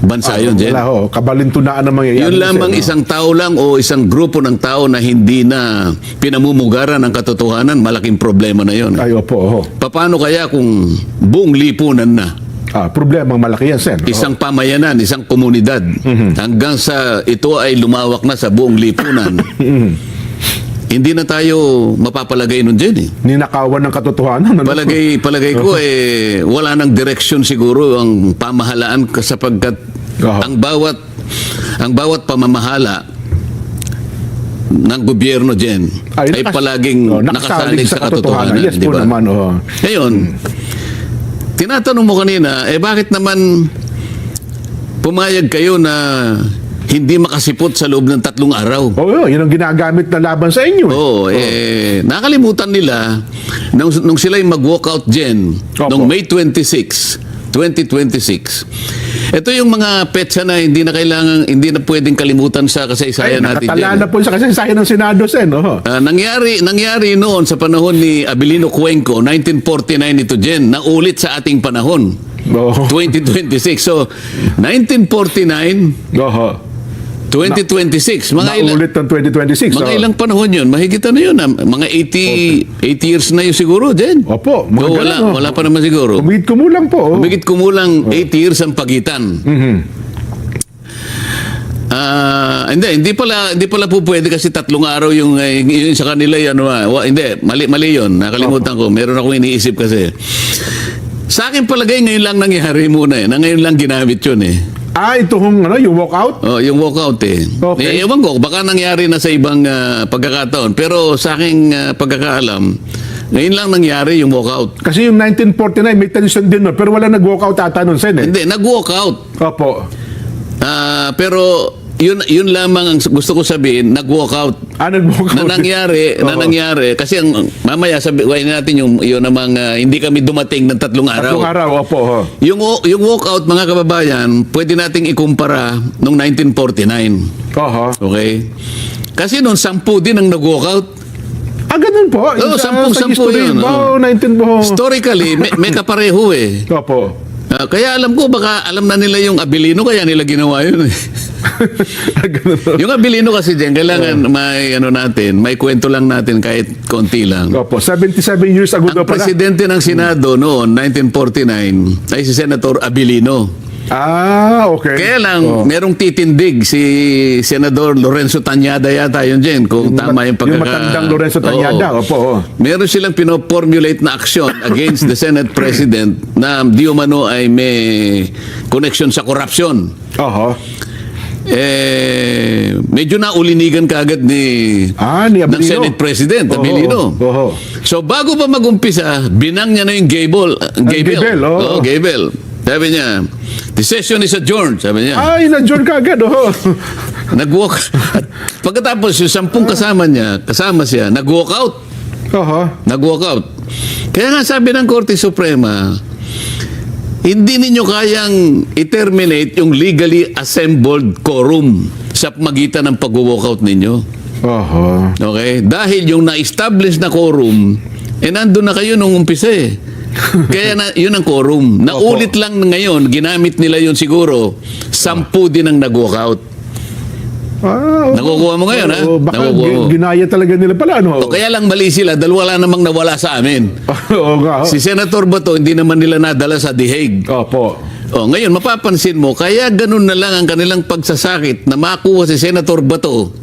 bansa yun, Jen. Wala kabalintunaan na mangyayari. Yun lamang isang tao lang o isang grupo ng tao na hindi na pinamumugaran ng katotohanan, malaking problema na yun. Ay, opo. Paano kaya kung buong lipunan na? Problemang malaki yan, Sen. Isang pamayanan, isang komunidad, hanggang sa ito ay lumawak na sa buong lipunan. Hindi na tayo mapapalagay nun dyan Ninakawan ng katotohanan. Palagay ko wala nang direksyon siguro ang pamahalaan sapagkat ang bawat pamamahala ng gobyerno dyan ay palaging nakasalig sa katotohanan. Yes po naman. Ngayon, tinatanong mo kanina, bakit naman pumayag kayo na hindi makasipot sa loob ng 3 araw? Yun ang ginagamit na laban sa inyo. Nakalimutan nila nung sila'y mag-walkout dyan, noong May 26, 2026. Ito yung mga petsa na hindi na pwedeng kalimutan sa kasaysayan natin. Nakatala na po sa kasaysayan ng Senado, Sen. Nangyari noon sa panahon ni Abilino Cuenco, 1949 ito dyan, naulit sa ating panahon. 2026. So, 1949, 2026. Maulit ng 2026. Mga oh. ilang panahon yun? Mahigit ano yun? Mga 80 years na yun siguro, Jen. Opo. So, wala pa naman siguro. Kumigit kumulang po. Oh. Kumigit kumulang 80 years ang pagitan. Hindi pala po pwede kasi 3 araw yung sa kanila yan. Hindi, mali yun. Nakalimutan ko. Meron akong iniisip kasi. Sa akin palagay ngayon lang nangyari muna eh. Na ngayon lang ginamit yun eh. Ito yung walkout? Oh, yung walkout eh. Okay. Ewan ko, baka nangyari na sa ibang pagkakataon. Pero sa aking pagkakaalam, ngayon lang nangyari yung walkout. Kasi yung 1949 may tension din, no? Pero wala nag-walkout ata nun, Sen. Hindi, nag-walkout. Opo. Pero yun lamang ang gusto ko sabihin, nag-walkout. Nag-walkout. Na nangyari kasi ang mamaya sabihin natin yun namang hindi kami dumating ng 3 araw. 3 araw, opo. Yung walkout, mga kababayan, pwede nating ikumpara nung 1949. Okay? Kasi noon 10 din ang nag-walkout. Ganun po. Oo, 10 yun. Historically, may kapareho eh. Opo. Kaya alam ko, baka alam na nila yung Abilino, kaya nila ginawa yun eh. Yung Abilino kasi dyan, kailangan may kwento lang natin kahit konti lang. Opo, 77 years ago ang pala. presidente ng Senado noon, 1949, ay si Senator Abilino. Okay. Kaya lang, merong titindig si Senador Lorenzo Tañada yata yun dyan, kung tama yung pagkaka... Yung matandang Lorenzo Tañada, opo. Meron silang pinoformulate na aksyon against the Senate President na di umano ay may connection sa korupsyon. Medyo naulinigan kaagad ng Senate President, Abilino. So bago pa mag-umpisa, binang niya na yung Gable. Gable. Sabi niya, the session is adjourned, sabi niya. In-adjourn ka agad, Nag-walk. Pagkatapos, yung 10 kasama siya, nag-walk out. Nag-walk out. Kaya nga sabi ng Korte Suprema, hindi ninyo kayang i-terminate yung legally assembled quorum sa magitan ng pag-walk out ninyo. Okay? Dahil yung na-establish na quorum, nandun na kayo nung umpisa eh. Kaya yun ang quorum. Naulit lang ngayon, ginamit nila yun siguro, 10 din ang nag-walkout. Nakukuha mo ngayon, ha? Baka ginaya talaga nila pala, Kaya lang mali sila, dahil wala namang nawala sa amin. Si Senator Bato, hindi naman nila nadala sa The Hague. Ngayon, mapapansin mo, kaya ganun na lang ang kanilang pagsasakit na makuha si Senator Bato.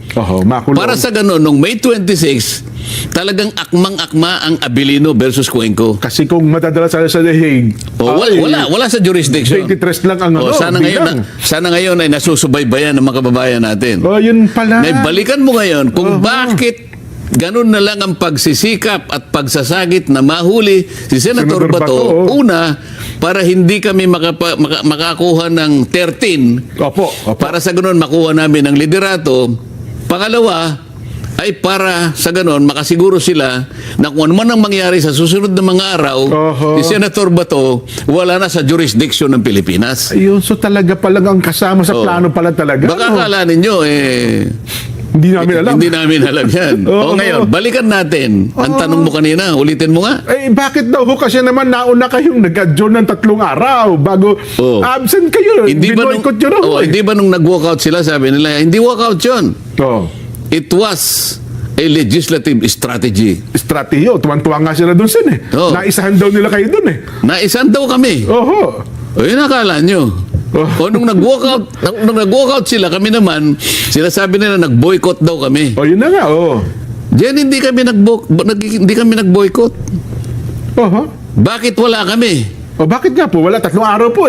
Para sa ganun, nung May 26, talagang akmang-akma ang Abilino versus Cuenco. Kasi kung matadala sa The Hague, wala sa jurisdiction. 23 lang ang sana ngayon ay nasusubaybayan ng mga kababayan natin. Yun pala. Balikan mo ngayon kung bakit ganun na lang ang pagsisikap at pagsasagit na mahuli si Senator Bato. Una, para hindi kami makakuha ng 13. Para sa ganun makuha namin ang liderato. Pangalawa, ay para sa ganon makasiguro sila na kung ano man ang mangyari sa susunod na mga araw, si Senator Bato wala na sa jurisdiction ng Pilipinas. Ayun, so talaga palang ang kasama sa plano pala talaga. Baka akala ninyo hindi namin alam. Hindi namin alam yan. Ngayon, balikan natin. Ang tanong mo kanina, ulitin mo nga. Bakit daw kasi naman nauna kayong nag-adjourn ng 3 araw bago absent kayo? Binoykot yun raw. Hindi ba nung nag-walkout sila, sabi nila, hindi walkout yun. It was a legislative strategy. Strategy? Tuwan-tuwa nga sila doon, Sen. Naisahan daw nila kayo doon. Naisahan daw kami. Yun akala nyo. Nung nag-walkout sila, kami naman, sila sabi nila nag-boycott daw kami. Yun na nga, Diyan hindi kami nag-boycott. Bakit wala kami? Bakit nga po? Wala, 3 araw po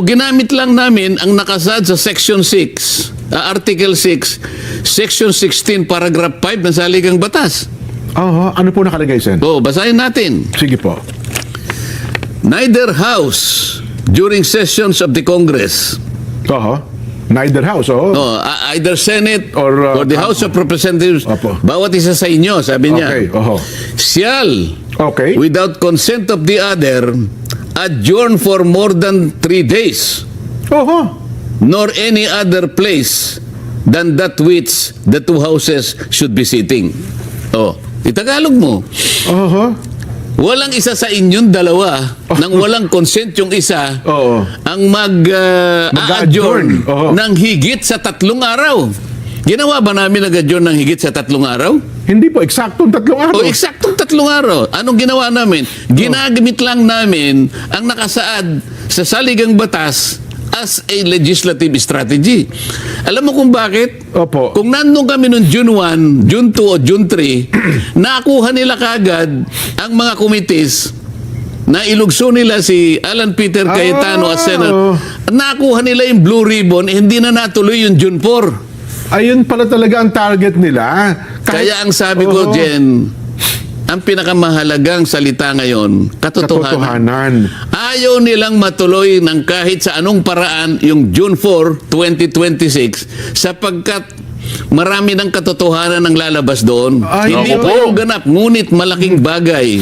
ginamit lang namin ang nakasad sa Section 6, Article 6, Section 16, Paragraph 5 ng Saligang Batas. Ano po nakalagay, Sen? Basahin natin. Sige po. Neither house during sessions of the Congress. Neither house, either Senate or the House of Representatives. Bawat isa sa inyo, sabi niya. Shall, without consent of the other, adjourn for more than 3 days. Nor any other place than that which the 2 houses should be sitting. Itagalog mo. Walang isa sa inyong dalawa nang walang consent yung isa ang mag-adjourn ng higit sa 3 araw. Ginawa ba namin nag-adjourn ng higit sa 3 araw? Hindi po, eksaktong 3 araw. O eksaktong 3 araw. Anong ginawa namin? Ginagamit lang namin ang nakasaad sa saligang batas as a legislative strategy. Alam mo kung bakit? Opo. Kung nandun kami noong June 1, June 2 o June 3, nakuha nila kagad ang mga committees na ilugso nila si Alan Peter Cayetano at Senate. Nakuha nila yung blue ribbon, hindi na natuloy yung June 4. Ayun pala talaga ang target nila. Kaya ang sabi ko, Jen, ang pinakamahalagang salita ngayon, katotohanan. Ayaw nilang matuloy ng kahit sa anong paraan yung June 4, 2026 sapagkat marami ng katotohanan ang lalabas doon. Hindi pa yung ganap, ngunit malaking bagay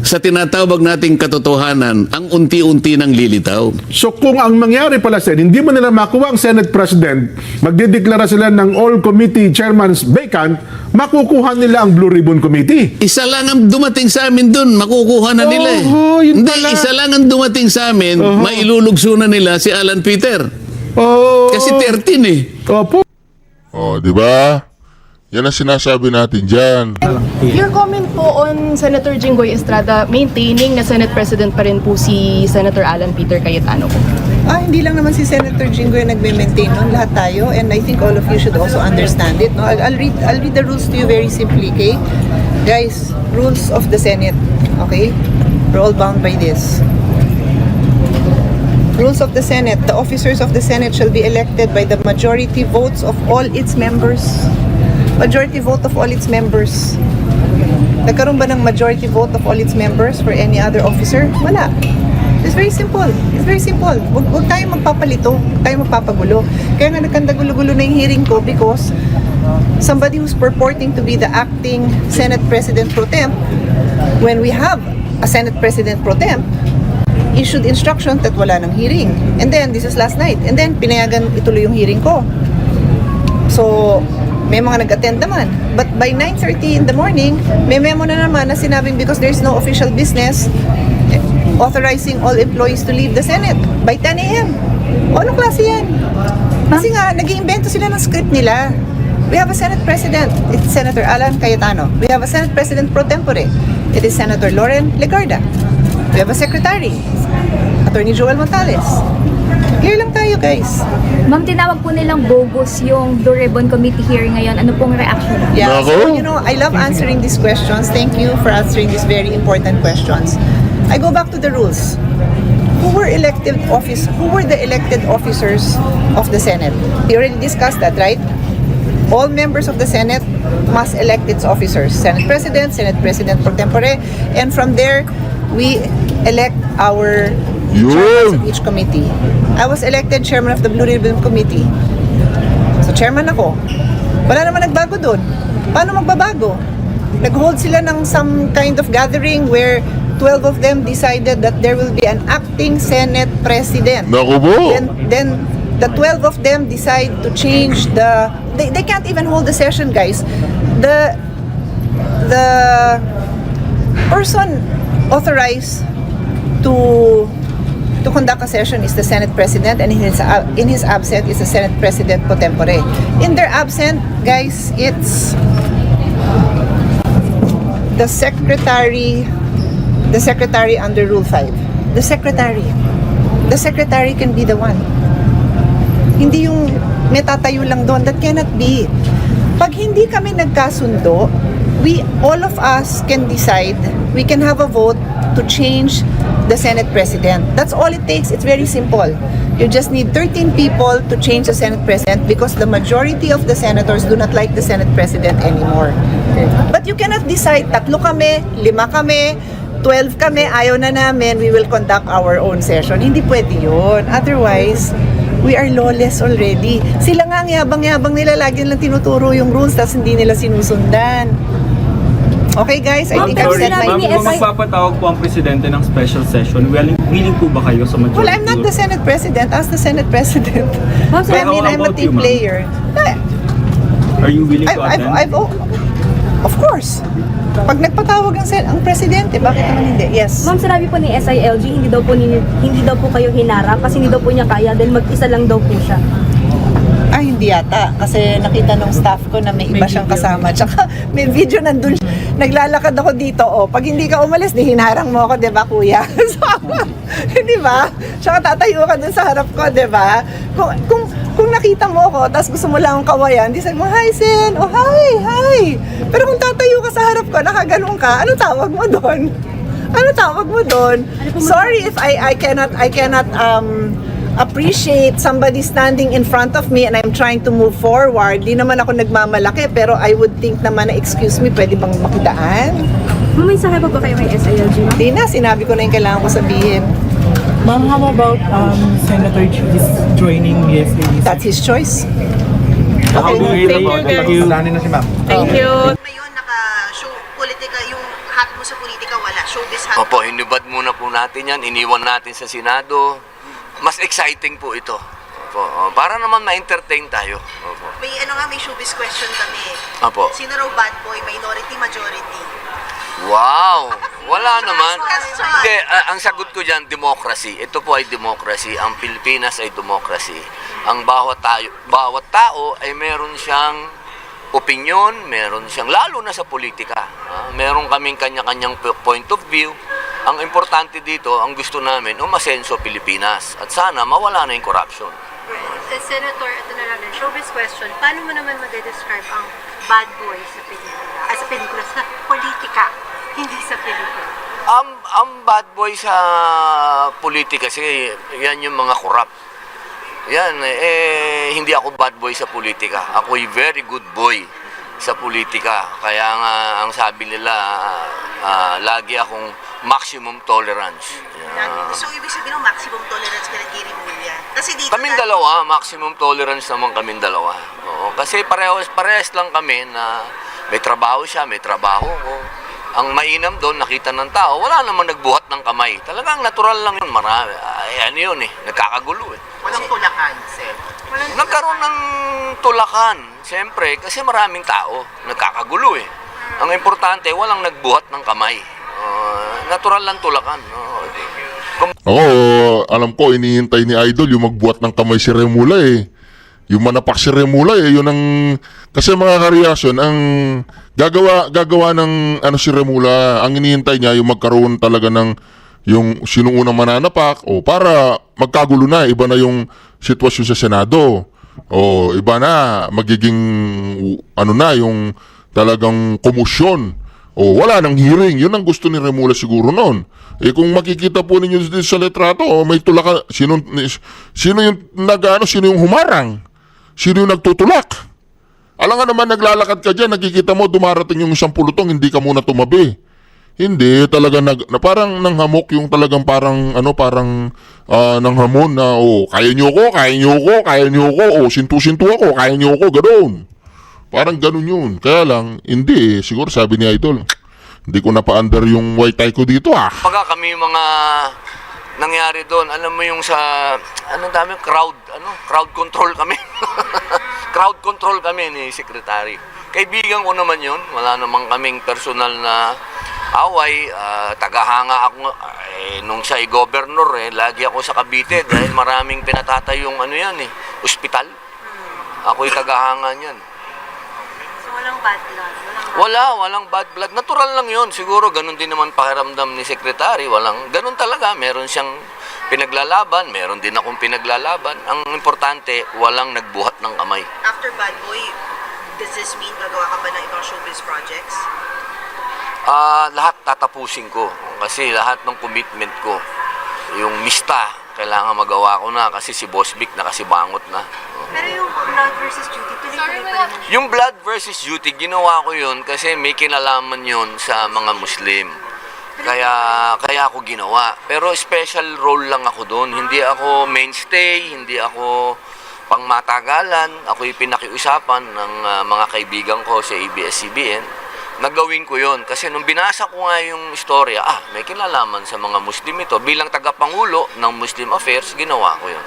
sa tinatawag nating katotohanan ang unti-unti nang lilitaw. So kung ang mangyari pala, Sen, hindi mo nila makuha ang Senate President, magdideklara sila ng all committee chairmans vacant, makukuha nila ang Blue Ribbon Committee. Isa lang ang dumating sa amin doon, makukuha na nila eh. Hindi, isa lang ang dumating sa amin, mailulugso na nila si Alan Peter. Kasi 13 eh. Opo. Oh, di ba? Yan ang sinasabi natin dyan. Your comment po on Senator Jinggoy Estrada maintaining na Senate President pa rin po si Senator Alan Peter Cayetano po. Hindi lang naman si Senator Jinggoy nagme-maintain nun, lahat tayo, and I think all of you should also understand it. No, I'll read the rules to you very simply, okay? Guys, rules of the Senate, okay? We're all bound by this. Rules of the Senate. The officers of the Senate shall be elected by the majority votes of all its members. Majority vote of all its members. Nagkaroon ba ng majority vote of all its members for any other officer? Wala. It's very simple. It's very simple. Huwag tayong magpapalito. Huwag tayong magpapagulo. Kaya nga nagkandagulo-gulo na yung hearing ko because somebody who's purporting to be the acting Senate President Pro Temp, when we have a Senate President Pro Temp, issued instruction that wala ng hearing. And then, this is last night. And then, pinayagan ituloy yung hearing ko. So, may mga nag-attend naman. But by 9:30 in the morning, may memo na naman na sinabing because there's no official business authorizing all employees to leave the Senate by 10 a.m. O, anong klase yan? Kasi nga, nag-iimbento sila ng script nila. We have a Senate President. It's Senator Alan Cayetano. We have a Senate President pro tempore. It is Senator Loren Legarda. We have a Secretary, Attorney Joel Montales. Clear lang tayo, guys. Ma'am, tinawag po nilang bogus yung Blue Ribbon Committee hearing ngayon. Ano pong reaction? Yeah, so, you know, I love answering these questions. Thank you for answering these very important questions. I go back to the rules. Who were the elected officers of the Senate? We already discussed that, right? All members of the Senate must elect its officers. Senate President pro tempore, and from there, we elect our chairman of each committee. I was elected chairman of the Blue Ribbon Committee. So chairman ako. Wala naman nagbago doon. Paano magbabago? Nag-hold sila ng some kind of gathering where 12 of them decided that there will be an acting Senate President. Then the 12 of them decide to change the... They can't even hold the session, guys. The person authorized to conduct a session is the Senate President, and in his absence is the Senate President pro tempore. In their absence, guys, it's the secretary under Rule 5. The secretary can be the one. Hindi yung may tatayo lang doon. That cannot be. Pag hindi kami nagkasundo, all of us can decide, we can have a vote to change the Senate President. That's all it takes. It's very simple. You just need 13 people to change the Senate President because the majority of the senators do not like the Senate President anymore. But you cannot decide, 3 kami, 5 kami, 12 kami, ayaw na namin, we will conduct our own session. Hindi pwede yun. Otherwise, we are lawless already. Sila nga ang yabang-yabang nila, lagi nilang tinuturo yung rules tapos hindi nila sinusundan. Okay guys, I think I've said my piece. Kung magpapatawag po ang presidente ng special session, willing po ba kayo sa majority? Well, I'm not the Senate President. Ask the Senate President. I mean, I'm a team player. Are you willing to attend? Of course. Pag nagpatawag ang presidente, bakit naman hindi? Yes. Ma'am, sinabi po ni SILG, hindi daw po kayo hinarang kasi hindi daw po niya kaya dahil mag-isa lang daw po siya. Ay, hindi yata. Kasi nakita nung staff ko na may iba siyang kasama. Tsaka may video nandun. Naglalakad ako dito. Oh, pag hindi ka umalis, di hinarang mo ako, di ba, kuya? So, di ba? Tsaka tatayo ka dun sa harap ko, di ba? Kung nakita mo ako, tapos gusto mo lang akong kawayan, di sabi mo, hi, Sen. Oh, hi. Pero kung tatayo ka sa harap ko, nakaganong ka, ano tawag mo doon? Ano tawag mo doon? Sorry if I cannot appreciate somebody standing in front of me and I'm trying to move forward. Di naman ako nagmamalaki, pero I would think naman na, excuse me, pwede bang makidaan? Ma'am, may sabi ba kayo kay SILG? Di na, sinabi ko na yung kailangan ko sabihin. Ma'am, how about Senator Cheese joining yesterday? That's his choice. How do you Thank you, guys. Planin na si ma'am. Thank you. Ngayon, naka-show politika, yung hat mo sa politika, wala. Showbiz hat. Opo, hinubad muna po natin yan. Iniwan natin sa Senado. Mas exciting po ito. Opo, para naman ma-entertain tayo. Opo. May may showbiz question kami. Opo. Sino raw bad boy, minority, majority? Wow! Wala naman. Hindi, ang sagot ko dyan, democracy. Ito po ay democracy. Ang Pilipinas ay democracy. Ang bawat tao ay meron siyang opinion, meron siyang, lalo na sa politika. Meron kaming kanya-kanyang point of view. Ang importante dito, ang gusto namin, umasenso Pilipinas. At sana mawala na yung corruption. Senator, ito na lang, showbiz question. Paano mo naman mag-describe ang bad boy sa pelikula? Sa politika, hindi sa pelikula. Ang bad boy sa politika kasi yan yung mga corrupt. Yan, hindi ako bad boy sa politika. Ako'y very good boy sa politika. Kaya nga, ang sabi nila, lagi akong maximum tolerance. So, ibig sabihin ng maximum tolerance ka kay Remulla? Kasi dito Kaming dalawa, maximum tolerance naman kaming dalawa. Oo, kasi parehas lang kami na may trabaho siya, may trabaho ko. Ang mainam doon, nakita ng tao, wala namang nagbuhat ng kamay. Talagang natural lang yun. Marami. Ano yun nagkakagulo Walang tulakan, Sen. Nagkaroon ng tulakan, siyempre, kasi maraming tao. Nagkakagulo Ang importante, walang nagbuhat ng kamay. Natural lang tulakan. Oo, alam ko, inihintay ni Idol yung magbuhat ng kamay si Remulla Yung manapak si Remulla yun ang, kasi mga kareaksyon, ang gagawa ng si Remulla, ang inihintay niya yung magkaroon talaga ng yung sinong unang mananapak para magkagulo na, iba na yung sitwasyon sa Senado. Iba na, magiging yung talagang komosyon. Wala nang hearing. Yun ang gusto ni Remulla siguro noon. Kung makikita po ninyo dito sa litrato, may tulakan. Sino yung humarang? Sino yung nagtutulak? Alam nga naman, naglalakad ka dyan, nakikita mo, dumarating yung isang pulutong, hindi ka muna tumabi. Hindi, talaga parang nanghamok yung talagang parang nanghamon na, kaya nyo ko, sintu-sintu ako, kaya nyo ko, ganoon. Parang ganun yun. Kaya lang, hindi siguro sabi ni Idol, hindi ko napa-under yung white tie ko dito Pagka kami mga nangyari doon, alam mo yung sa, crowd control kami. Crowd control kami ni Secretary. Kaibigan ko naman yun. Wala namang kaming personal na away. Tagahanga ako, nung siya ay governor, lagi ako sa Cavite dahil maraming pinatatayong ospital. Ako'y tagahanga niyan. Walang bad blood. Walang bad blood. Natural lang yun. Siguro ganun din naman pakiramdam ni Secretary. Ganun talaga. Meron siyang pinaglalaban. Meron din akong pinaglalaban. Ang importante, walang nagbuhat ng kamay. After Bad Boy, does this mean gagawa ka ba ng ibang showbiz projects? Lahat tatapusin ko. Kasi lahat ng commitment ko, yung mista, kailangan magawa ko na kasi si Boss Vic nakasibangot na. Pero yung blood versus duty, tuloy-tuloy pa rin. Yung blood versus duty, ginawa ko yun kasi may kinalaman yun sa mga Muslim. Kaya ako ginawa. Pero special role lang ako doon. Hindi ako mainstay, hindi ako pangmatagalan. Ako'y pinakiusapan ng mga kaibigan ko sa ABS-CBN. Nagawin ko yun. Kasi nung binasa ko nga yung istorya, may kinalaman sa mga Muslim ito. Bilang tagapangulo ng Muslim Affairs, ginawa ko yun.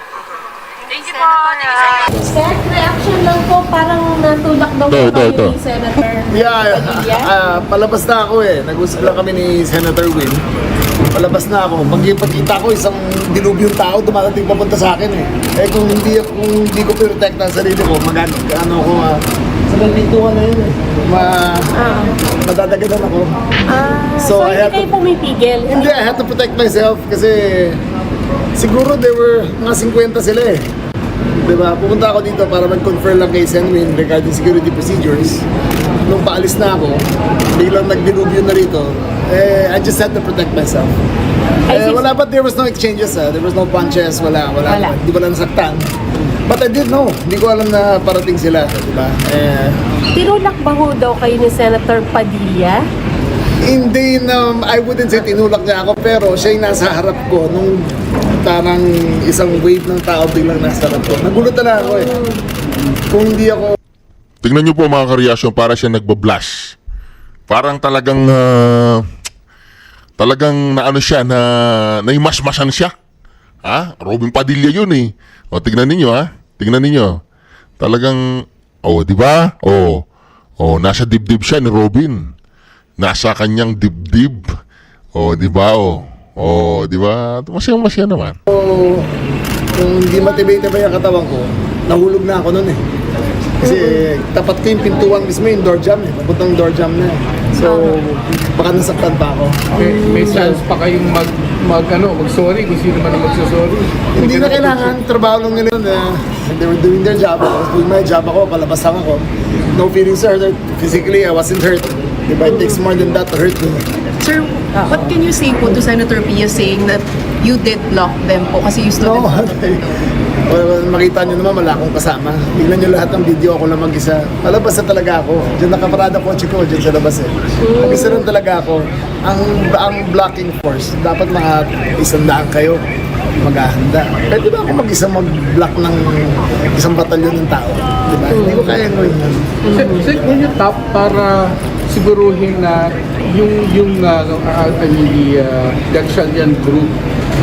Thank you po. Sec, reaction lang po, parang Tinutulak daw Ito, kayo ito. ni Senator Padilla. Palabas na ako Nag-usap lang kami ni Senator Will. Palabas na ako. Pagkita ko, isang dilubyong tao dumadating papunta sa akin kung hindi ko protect ang sarili ko, sa balbituan na yun madadagadan ako. So, I hindi had kayo to, pumipigil. hindi, I had to protect myself kasi siguro they were mga 50 sila Diba? Pupunta ako dito para mag-confer lang kay Senwin regarding security procedures. Nung paalis na ako, biglang nagdilubyo na rito. I just had to protect myself. Wala, but there was no exchanges. There was no punches. Wala. Di ba lang nasaktan. But I did know. Hindi ko alam na parating sila. Diba? Tinulak ba ho daw kayo ni Senator Padilla? Hindi I wouldn't say tinulak niya ako, pero siya yung nasa harap ko nung parang isang wave ng tao biglang nasa harap ko. Nagulat na ako Kung hindi ako... Tingnan nyo po mga karelasyon, para siya nagbablash. Parang talagang naano siya, naimasmasan siya. Robin Padilla yun O, tingnan ninyo Tingnan ninyo. Talagang, di ba? Nasa dibdib siya ni Robin. Nasa kanyang dibdib. Di ba? Di ba? Masaya naman. Kung hindi matibay-tibay ang katawan ko, nahulog na ako nun Kasi tapat ko yung pintuan mismo, yung door jam Papuntang door jam na So, baka nasaktan pa ako. May chance pa kayong mag-sorry kung sino man ang magsasorry. Hindi na kailangan, trabaho lang nila yun. They were doing their job. I was doing my job palabas lang ako. No feelings hurt. Physically, I wasn't hurt. Diba, it takes more than that to hurt me. Sir, what can you say po to Senator Pia saying that you did block them po kasi you stood Makita nyo naman, wala akong kasama. Tignan nyo lahat ng video, ako lang mag-isa. Palabas na talaga ako. Diyan nakaparada kotse ko, diyan sa labas Mag-isa lang talaga ako. Ang blocking force, dapat mga 100 kayo maghahanda. Pwede ba ako mag-isa mag-block ng isang batalyon ng tao? Diba? Hindi ko kaya gawin yun. Sir, can you tap para siguruhin na yung Gatchalian group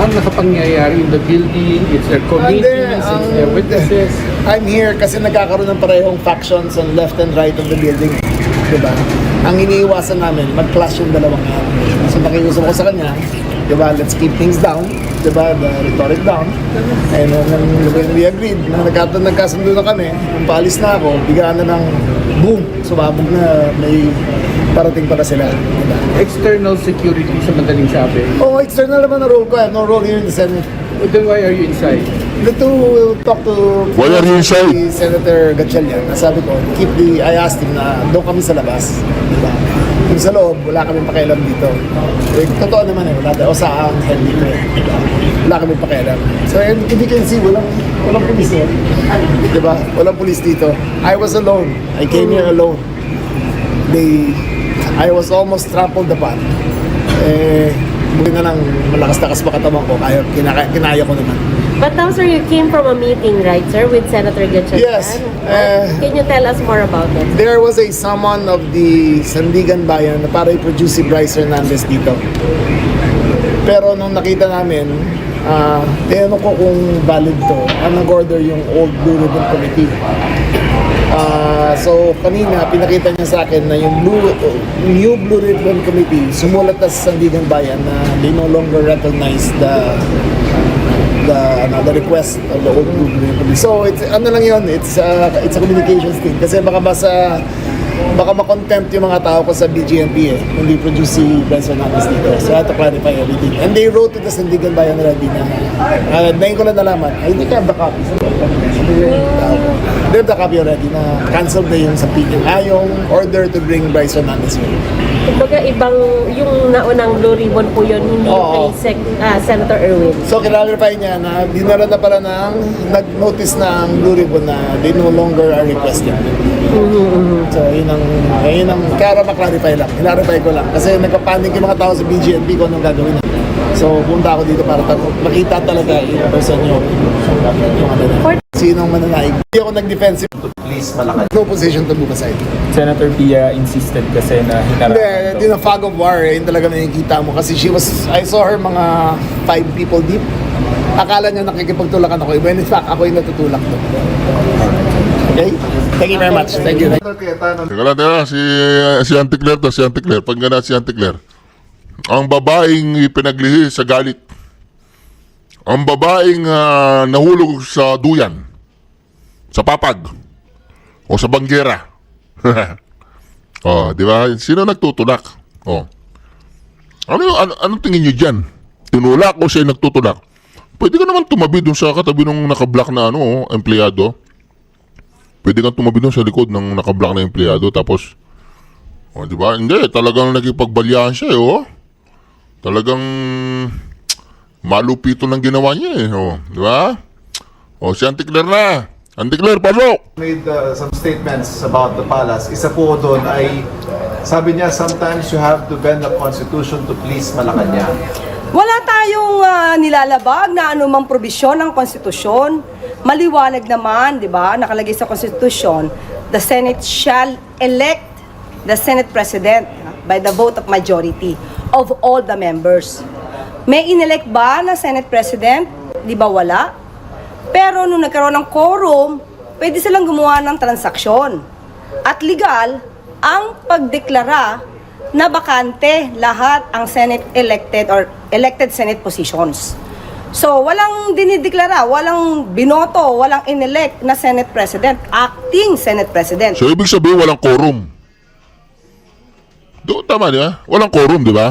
ang nakapangyayari in the building, it's their committees, it's their witnesses. I'm here kasi nagkakaroon ng parehong factions on left and right of the building. Diba? Ang iniiwasan namin, mag-clash yung dalawang yan. So nakiusap ko sa kanya, diba, let's keep things down, diba, the rhetoric down. And when we agreed, na nagkasundo na kami, nung paalis na ako, biglaan na ng boom, sumabog na may parating pala sila. Diba? External security sa madaling sabi. External naman na role ko. I have no role here in the Senate. Then why are you inside? To talk to Why are you inside? Senator Gatchalian. Sabi ko, I asked him na doon kami sa labas. Diba? Kung sa loob, wala kami pakialam dito. Totoo naman wala tayo sa angel dito Diba? Wala kami pakialam. So, and if you can see, walang pulis Diba? Walang pulis dito. I was alone. I came here alone. I was almost trampled upon. Buti na lang malakas-lakas pa katawan ko. Kinaya ko naman. But now, sir, you came from a meeting, right, sir, with Senator Gatchalian? Yes. Can you tell us more about it? There was a summon of the Sandigan Bayan na para i-produce si Bryce Hernandez dito. Pero nung nakita namin, tinanong ko kung valid to. Nag-order yung old Blue Ribbon Committee. So kanina pinakita niya sa akin na yung new Blue Ribbon Committee sumulat na sa Sandigan Bayan na they no longer recognize the request of the old Blue Ribbon Committee. So it's lang yun, it's a communications thing kasi baka ma-contempt yung mga tao ko sa BGNP hindi produce si Bryce Hernandez dito. So I had to clarify everything. And they wrote to the Sandigan Bayan already na ngayon ko lang nalaman, hindi ka have the copy. They have the copy already na canceled na yung sa PDM. Yung order to bring Bryce Hernandez here. Kumbaga ibang, yung naunang Blue Ribbon po yun, hindi yung kay Senator Erwin. So kinalify niya na dinala na pala nag-notice na ang Blue Ribbon na they no longer are requesting. So yun ang kaya ma-clarify lang. Clarify ko lang. Kasi nagpapanik yung mga tao sa BGNP kung anong gagawin na. So punta ako dito para makita talaga yung person yung sinong mananaig. Hindi ako nag-defensive. Please, malakas. No position to move aside. Senator Pia insisted kasi na Hindi na fog of war yun talaga nakikita mo. Kasi I saw her mga 5 people deep. Akala niya nakikipagtulakan ako. When in fact, ako yung natutulak doon. Okay? Thank you very much. Thank you. Teka lang, si Auntie Claire to, si Auntie Claire. Pagkana si Auntie Claire. Ang babaeng ipinaglihi sa galit. Ang babaeng nahulog sa duyan. Sa papag. O sa banggera. Oh, di ba? Sino nagtutulak? Oh. Anong tingin nyo dyan? Tinulak o siya nagtutulak? Pwede ka naman tumabi dun sa katabi ng nakablock na empleyado. Pwede kang tumabi dun sa likod ng nakablock na empleyado. Tapos, di ba? Hindi, talagang nagipagbalyahan siya, Talagang malupito ng ginawa niya, di ba? Si Auntie Claire na. Auntie Claire, pasok! Made some statements about the palace. Isa po doon ay, sabi niya, sometimes you have to bend the constitution to please Malacanang. Wala tayong nilalabag na anumang probisyon ng konstitusyon. Maliwanag naman, di ba, nakalagay sa konstitusyon, the Senate shall elect the Senate President by the vote of majority of all the members. May inelect ba na Senate President? Di ba wala? Pero nung nagkaroon ng quorum, pwede silang gumawa ng transaksyon. At legal ang pagdeklara na bakante lahat ang Senate elected or elected Senate positions. So, walang dinideklara, walang binoto, walang inelect na Senate President, acting Senate President. So, ibig sabihin walang quorum. Tama, di ba? Walang quorum, di ba?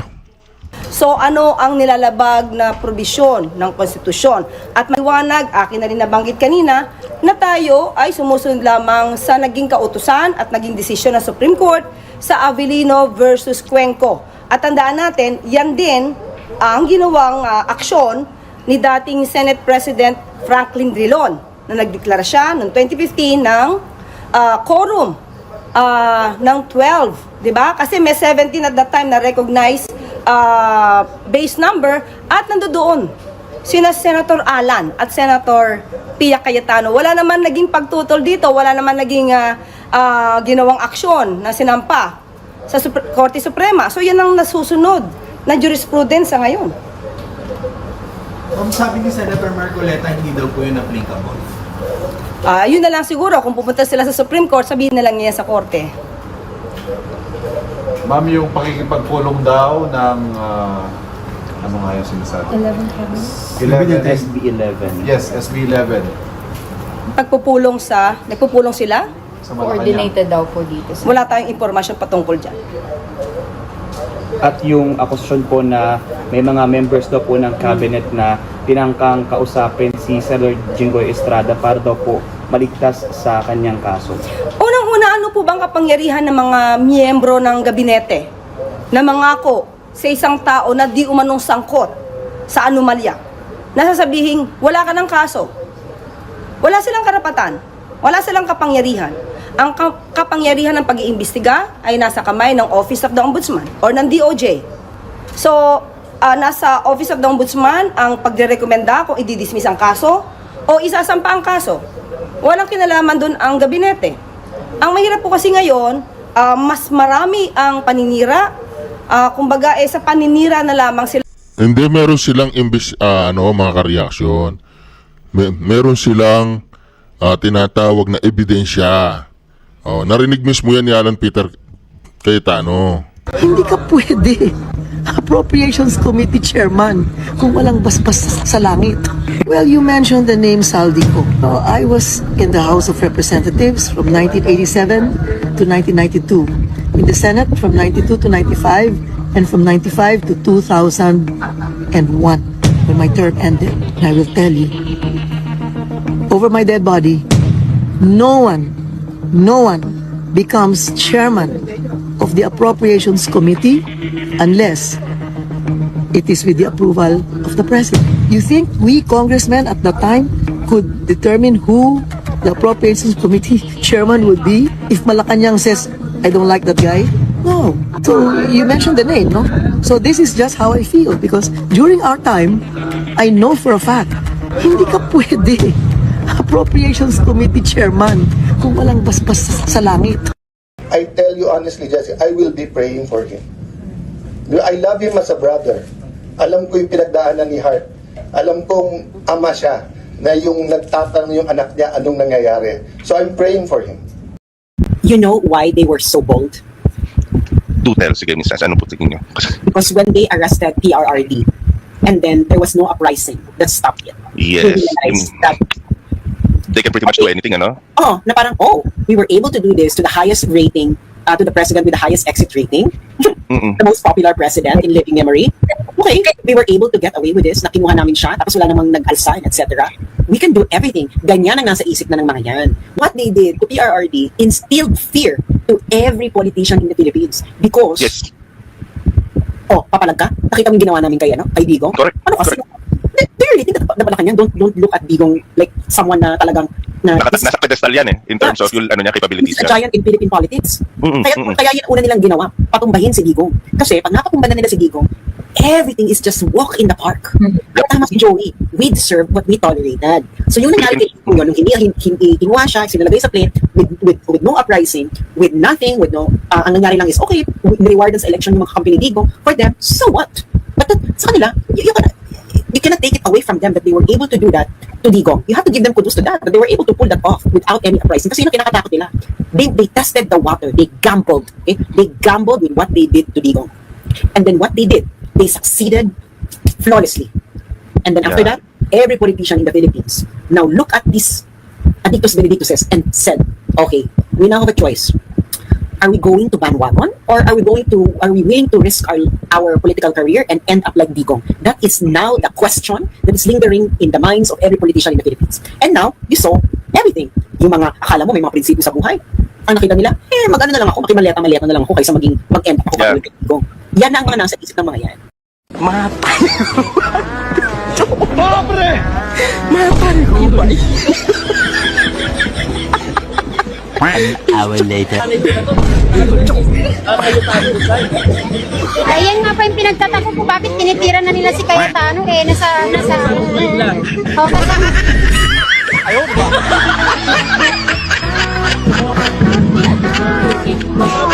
So, ano ang nilalabag na probisyon ng konstitusyon? At maliwanag, akin na rin nabanggit kanina, na tayo ay sumusunod lamang sa naging kautusan at naging desisyon ng Supreme Court sa Avellino versus Cuenco. At tandaan natin, yan din ang ginawang aksyon ni dating Senate President Franklin Drilon na nagdeklara siya noong 2015 ng quorum ng 12, di ba? Kasi may 17 at that time na recognized base number at nandoon sina Senator Alan at Senator Pia Cayetano. Wala naman naging pagtutol dito, wala naman naging ginawang aksyon na sinampa sa Korte Suprema. So yan ang nasusunod na jurisprudence sa ngayon. Sabi ni Senator Marcoleta, hindi daw po yun applicable. Yun na lang siguro, kung pupunta sila sa Supreme Court, sabihin na lang niya sa Korte. Ma'am, yung pakikipagpulong daw ng, ano nga yung sinasabi? 11. SB 11. Yes, SB 11. Nagpupulong sila? Sa Malacanang. daw po dito. Wala tayong impormasyon patungkol dyan. At yung akusasyon po na may mga members daw po ng cabinet na tinangkang kausapin si Senator Jinggoy Estrada para daw po maligtas sa kanyang kaso. Unang-una, ano po bang kapangyarihan ng mga miyembro ng gabinete na mangako sa isang tao na di umanong sangkot sa anomalya? Nasasabihin, wala ka ng kaso. Wala silang karapatan. Wala silang kapangyarihan. Ang kapangyarihan ng pag-iimbestiga ay nasa kamay ng Office of the Ombudsman or ng DOJ. So, nasa Office of the Ombudsman ang pagre-rekomenda kung i-dismiss ang kaso o isasampa ang kaso. Walang kinalaman doon ang gabinete. Ang mahirap po kasi ngayon, mas marami ang paninira. Kumbaga, sa paninira na lamang sila. Hindi, meron silang mga ka-reaction. Meron silang tinatawag na ebidensya. Narinig mismo yan ni Alan Peter Cayetano. Hindi ka pwede Appropriations Committee Chairman kung walang basbas sa langit. Well, you mentioned the name Saldico. I was in the House of Representatives from 1987 to 1992. In the Senate from 92 to 95 and from 95 to 2001 when my term ended. And I will tell you, over my dead body, no one becomes chairman of the Appropriations Committee unless it is with the approval of the President. You think we congressmen at that time could determine who the Appropriations Committee chairman would be if Malacanang says, I don't like that guy? No. So you mentioned the name, no? So this is just how I feel because during our time, I know for a fact, hindi ka pwede Appropriations Committee Chairman kung walang basbas sa langit. I tell you honestly, Jesse, I will be praying for him. I love him as a brother. Alam ko yung pinagdaanan ni Hart. Alam kong ama siya. na yung nagtatanong yung anak niya anong nangyayari. So I'm praying for him. You know why they were so bold? Do tell, sige, Mrs. Ano po tingin niyo? Because when they arrested PRRD, and then there was no uprising that stopped it. Yes. They realized that, They can pretty much do anything, ano? na parang, we were able to do this to the highest rating, to the president with the highest exit rating, the most popular president in living memory. Okay, we were able to get away with this, nakinuha namin siya, tapos wala namang nag-alsa, etc. We can do everything. Ganyan ang nasa isip na ng mga yan. What they did to PRRD instilled fear to every politician in the Philippines. Because, Yes. papalag ka? Nakita mo yung ginawa namin kay Digong? Correct. Ano kasi? Do you really think na pala kanya? Don't look at Digong like someone na talagang Nasa pedestal yan in terms of yung capabilities he's a niya. giant in Philippine politics. Kaya yun una nilang ginawa, patumbahin si Digong. Kasi pag napatumba na nila si Digong, everything is just walk in the park. At tama si Joey, we deserve what we tolerated. So yung nangyari kay Digong yun, nung hindi kinuha siya, sinalagay sa plate, with no uprising, with nothing, with no, ang nangyari lang is, okay, rewardan sa election yung mga company Digong, for them, so what? But sa kanila, you cannot take it away from them that they were able to do that to Digong. You have to give them kudos to that they were able to pull that off without any uprising. Kasi yun ang kinakatakot nila. They tested the water. They gambled. Okay? They gambled with what they did to Digong. And then what they did, they succeeded flawlessly. And then after that, every politician in the Philippines now look at this Adictus Benedictus and said, okay, we now have a choice. Are we going to bandwagon, or are we willing to risk our political career and end up like Digong? That is now the question that is lingering in the minds of every politician in the Philippines. And now, you saw everything. Yung mga, akala mo may mga prinsipyo sa buhay. Ang nakita nila, mag-ano na lang ako, makimaleta na lang ako kaysa mag-end up ako kay Digong. Yan ang mga nasa isip ng mga yan. Pobre! Mapare ko ba? An hour later. Ayan nga pa yung pinagtatako ko, bakit tinitira na nila si Cayetano nasa kasama. Ayaw ba?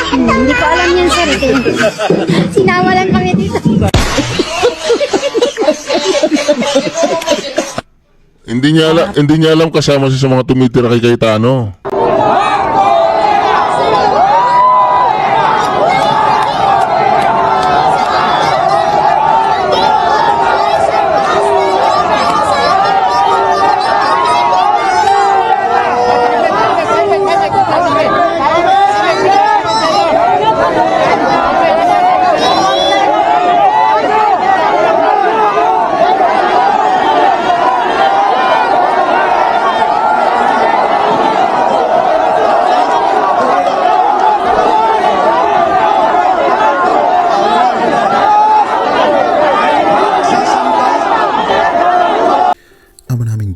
Hindi ko alam yan, sir. Sinama lang kami dito. Hindi niya alam kasama siya sa mga tumitira kay Cayetano.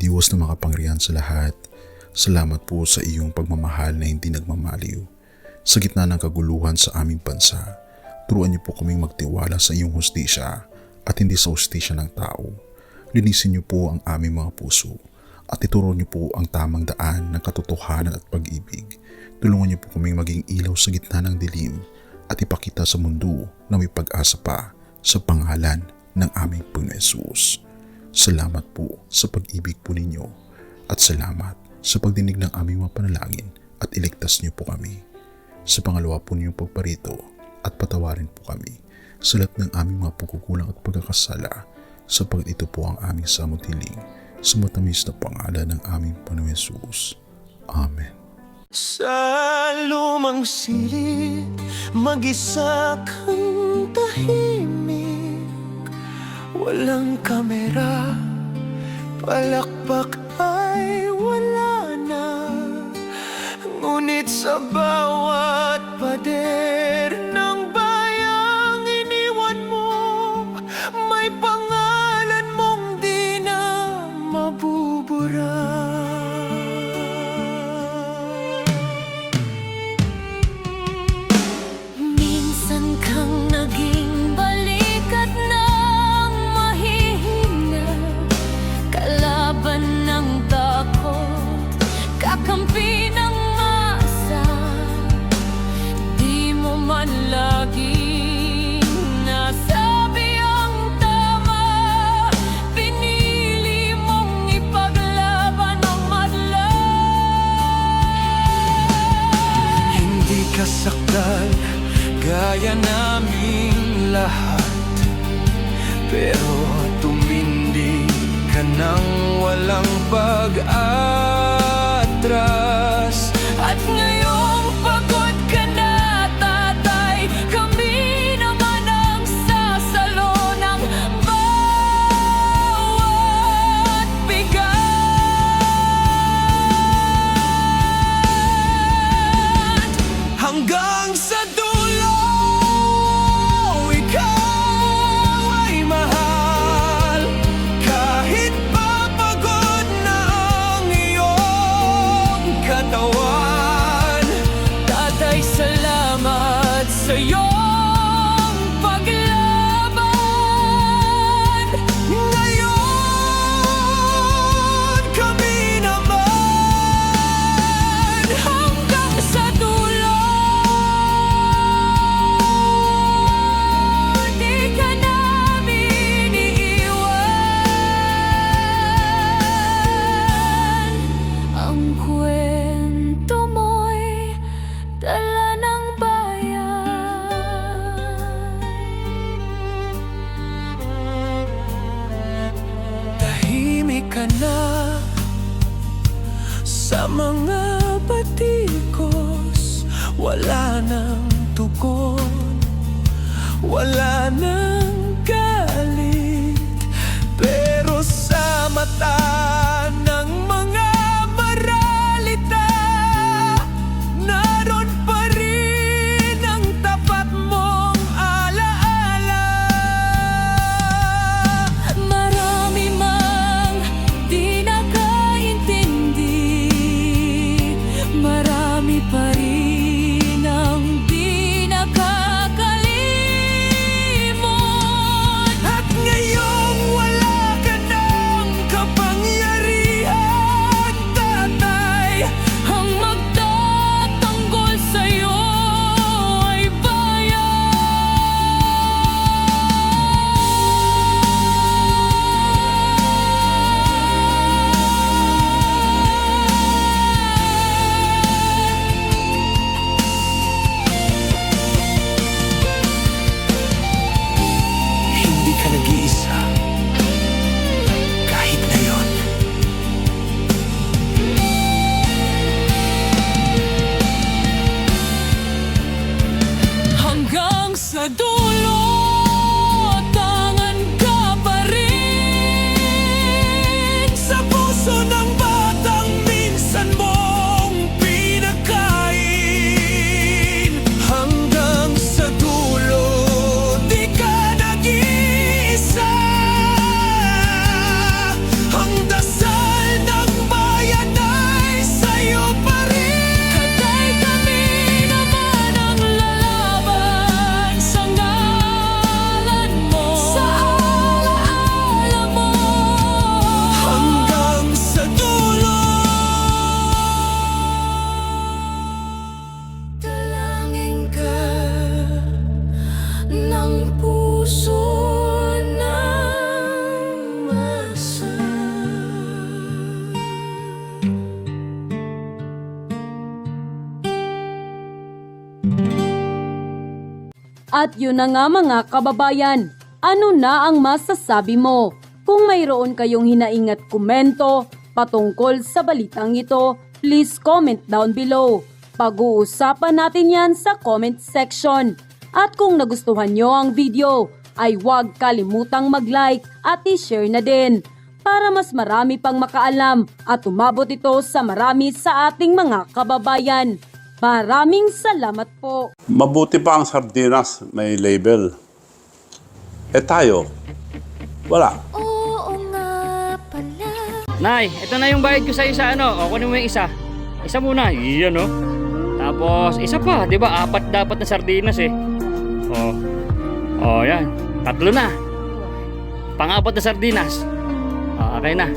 Diyos na makapangyarihan sa lahat, salamat po sa iyong pagmamahal na hindi nagmamaliw. Sa gitna ng kaguluhan sa aming bansa, turuan niyo po kaming magtiwala sa iyong hustisya at hindi sa hustisya ng tao. Linisin niyo po ang aming mga puso at ituro niyo po ang tamang daan ng katotohanan at pag-ibig. Tulungan niyo po kaming maging ilaw sa gitna ng dilim at ipakita sa mundo na may pag-asa pa sa pangalan ng aming Panginoon Hesus. Salamat po sa pag-ibig po ninyo at salamat sa pagdinig ng aming mga panalangin at iligtas niyo po kami. Sa pangalawa po ninyong pagparito at patawarin po kami sa lahat ng aming mga pagkukulang at pagkakasala sapagkat ito po ang aming samutiling sa matamis na pangalan ng aming Panginoon Hesus. Amen. Sa lumang silid, mag-isa kang tahimik. Walang kamera, palakpak ay wala na. Ngunit sa bawat pader ng bayang iniwan mo, may pangalan mong di na mabubura. Minsan kang naging balikat ng mahihina, kalaban ng takot, kakampi ng asa. Di nasaktan gaya naming lahat. Pero tumindi ka nang walang pag-atras. At ngayong pagod ka na, tatay, kami naman ang sasalo ng bawat bigat. Hanggang sa dulo, ikaw ay mahal. Kahit papagod na ang iyong katawan. Tatay, salamat sa iyong paglaban. Ngayon, kami naman hanggang sa dulo. Di ka namin iiwan. Ang kwento mo'y dala ng bayan. Tahimik ka na sa mga batikos. Wala nang tugon, wala nang galit. Pero sa mata ng mga maralita, naroon pa rin ang tapat mong alaala. Marami mang di nakaintindi, marami pa rin ang di nakakalimot. At ngayong wala ka ng kapangyarihan, tatay, ang magtatanggol sa'yo ay hindi ka nag-iisa kahit ngayon. Hanggang sa dulo, tangan ka pa rin sa puso ng batang minsan mong pinagkain. Hanggang sa dulo, di ka nag-iisa. Ang dasal ng bayan ay sa'yo pa rin. Katay, kami naman ang lalaban sa ngalan mo, sa alaala mo. Hanggang sa dulo, dalangin ka ng puso ng masa. At yun na nga mga kababayan, ano na ang masasabi mo? Kung mayroon kayong hinaing at komento patungkol sa balitang ito, please comment down below. Pag-uusapan natin yan sa comment section. At kung nagustuhan nyo ang video, ay huwag kalimutang mag-like at i-share na din para mas marami pang makaalam at umabot ito sa marami sa ating mga kababayan. Maraming salamat po. Mabuti pa ang sardinas, may label. Eh tayo, wala. Oo nga pala. Nay, ito na yung bayad ko sa isa, ano? O, kunin mo yung isa. Isa muna, iyan, no? Tapos, isa pa, di ba? 4 dapat na sardinas, eh. O, yan. 3 na. Pang-4 na sardinas. O, okay na.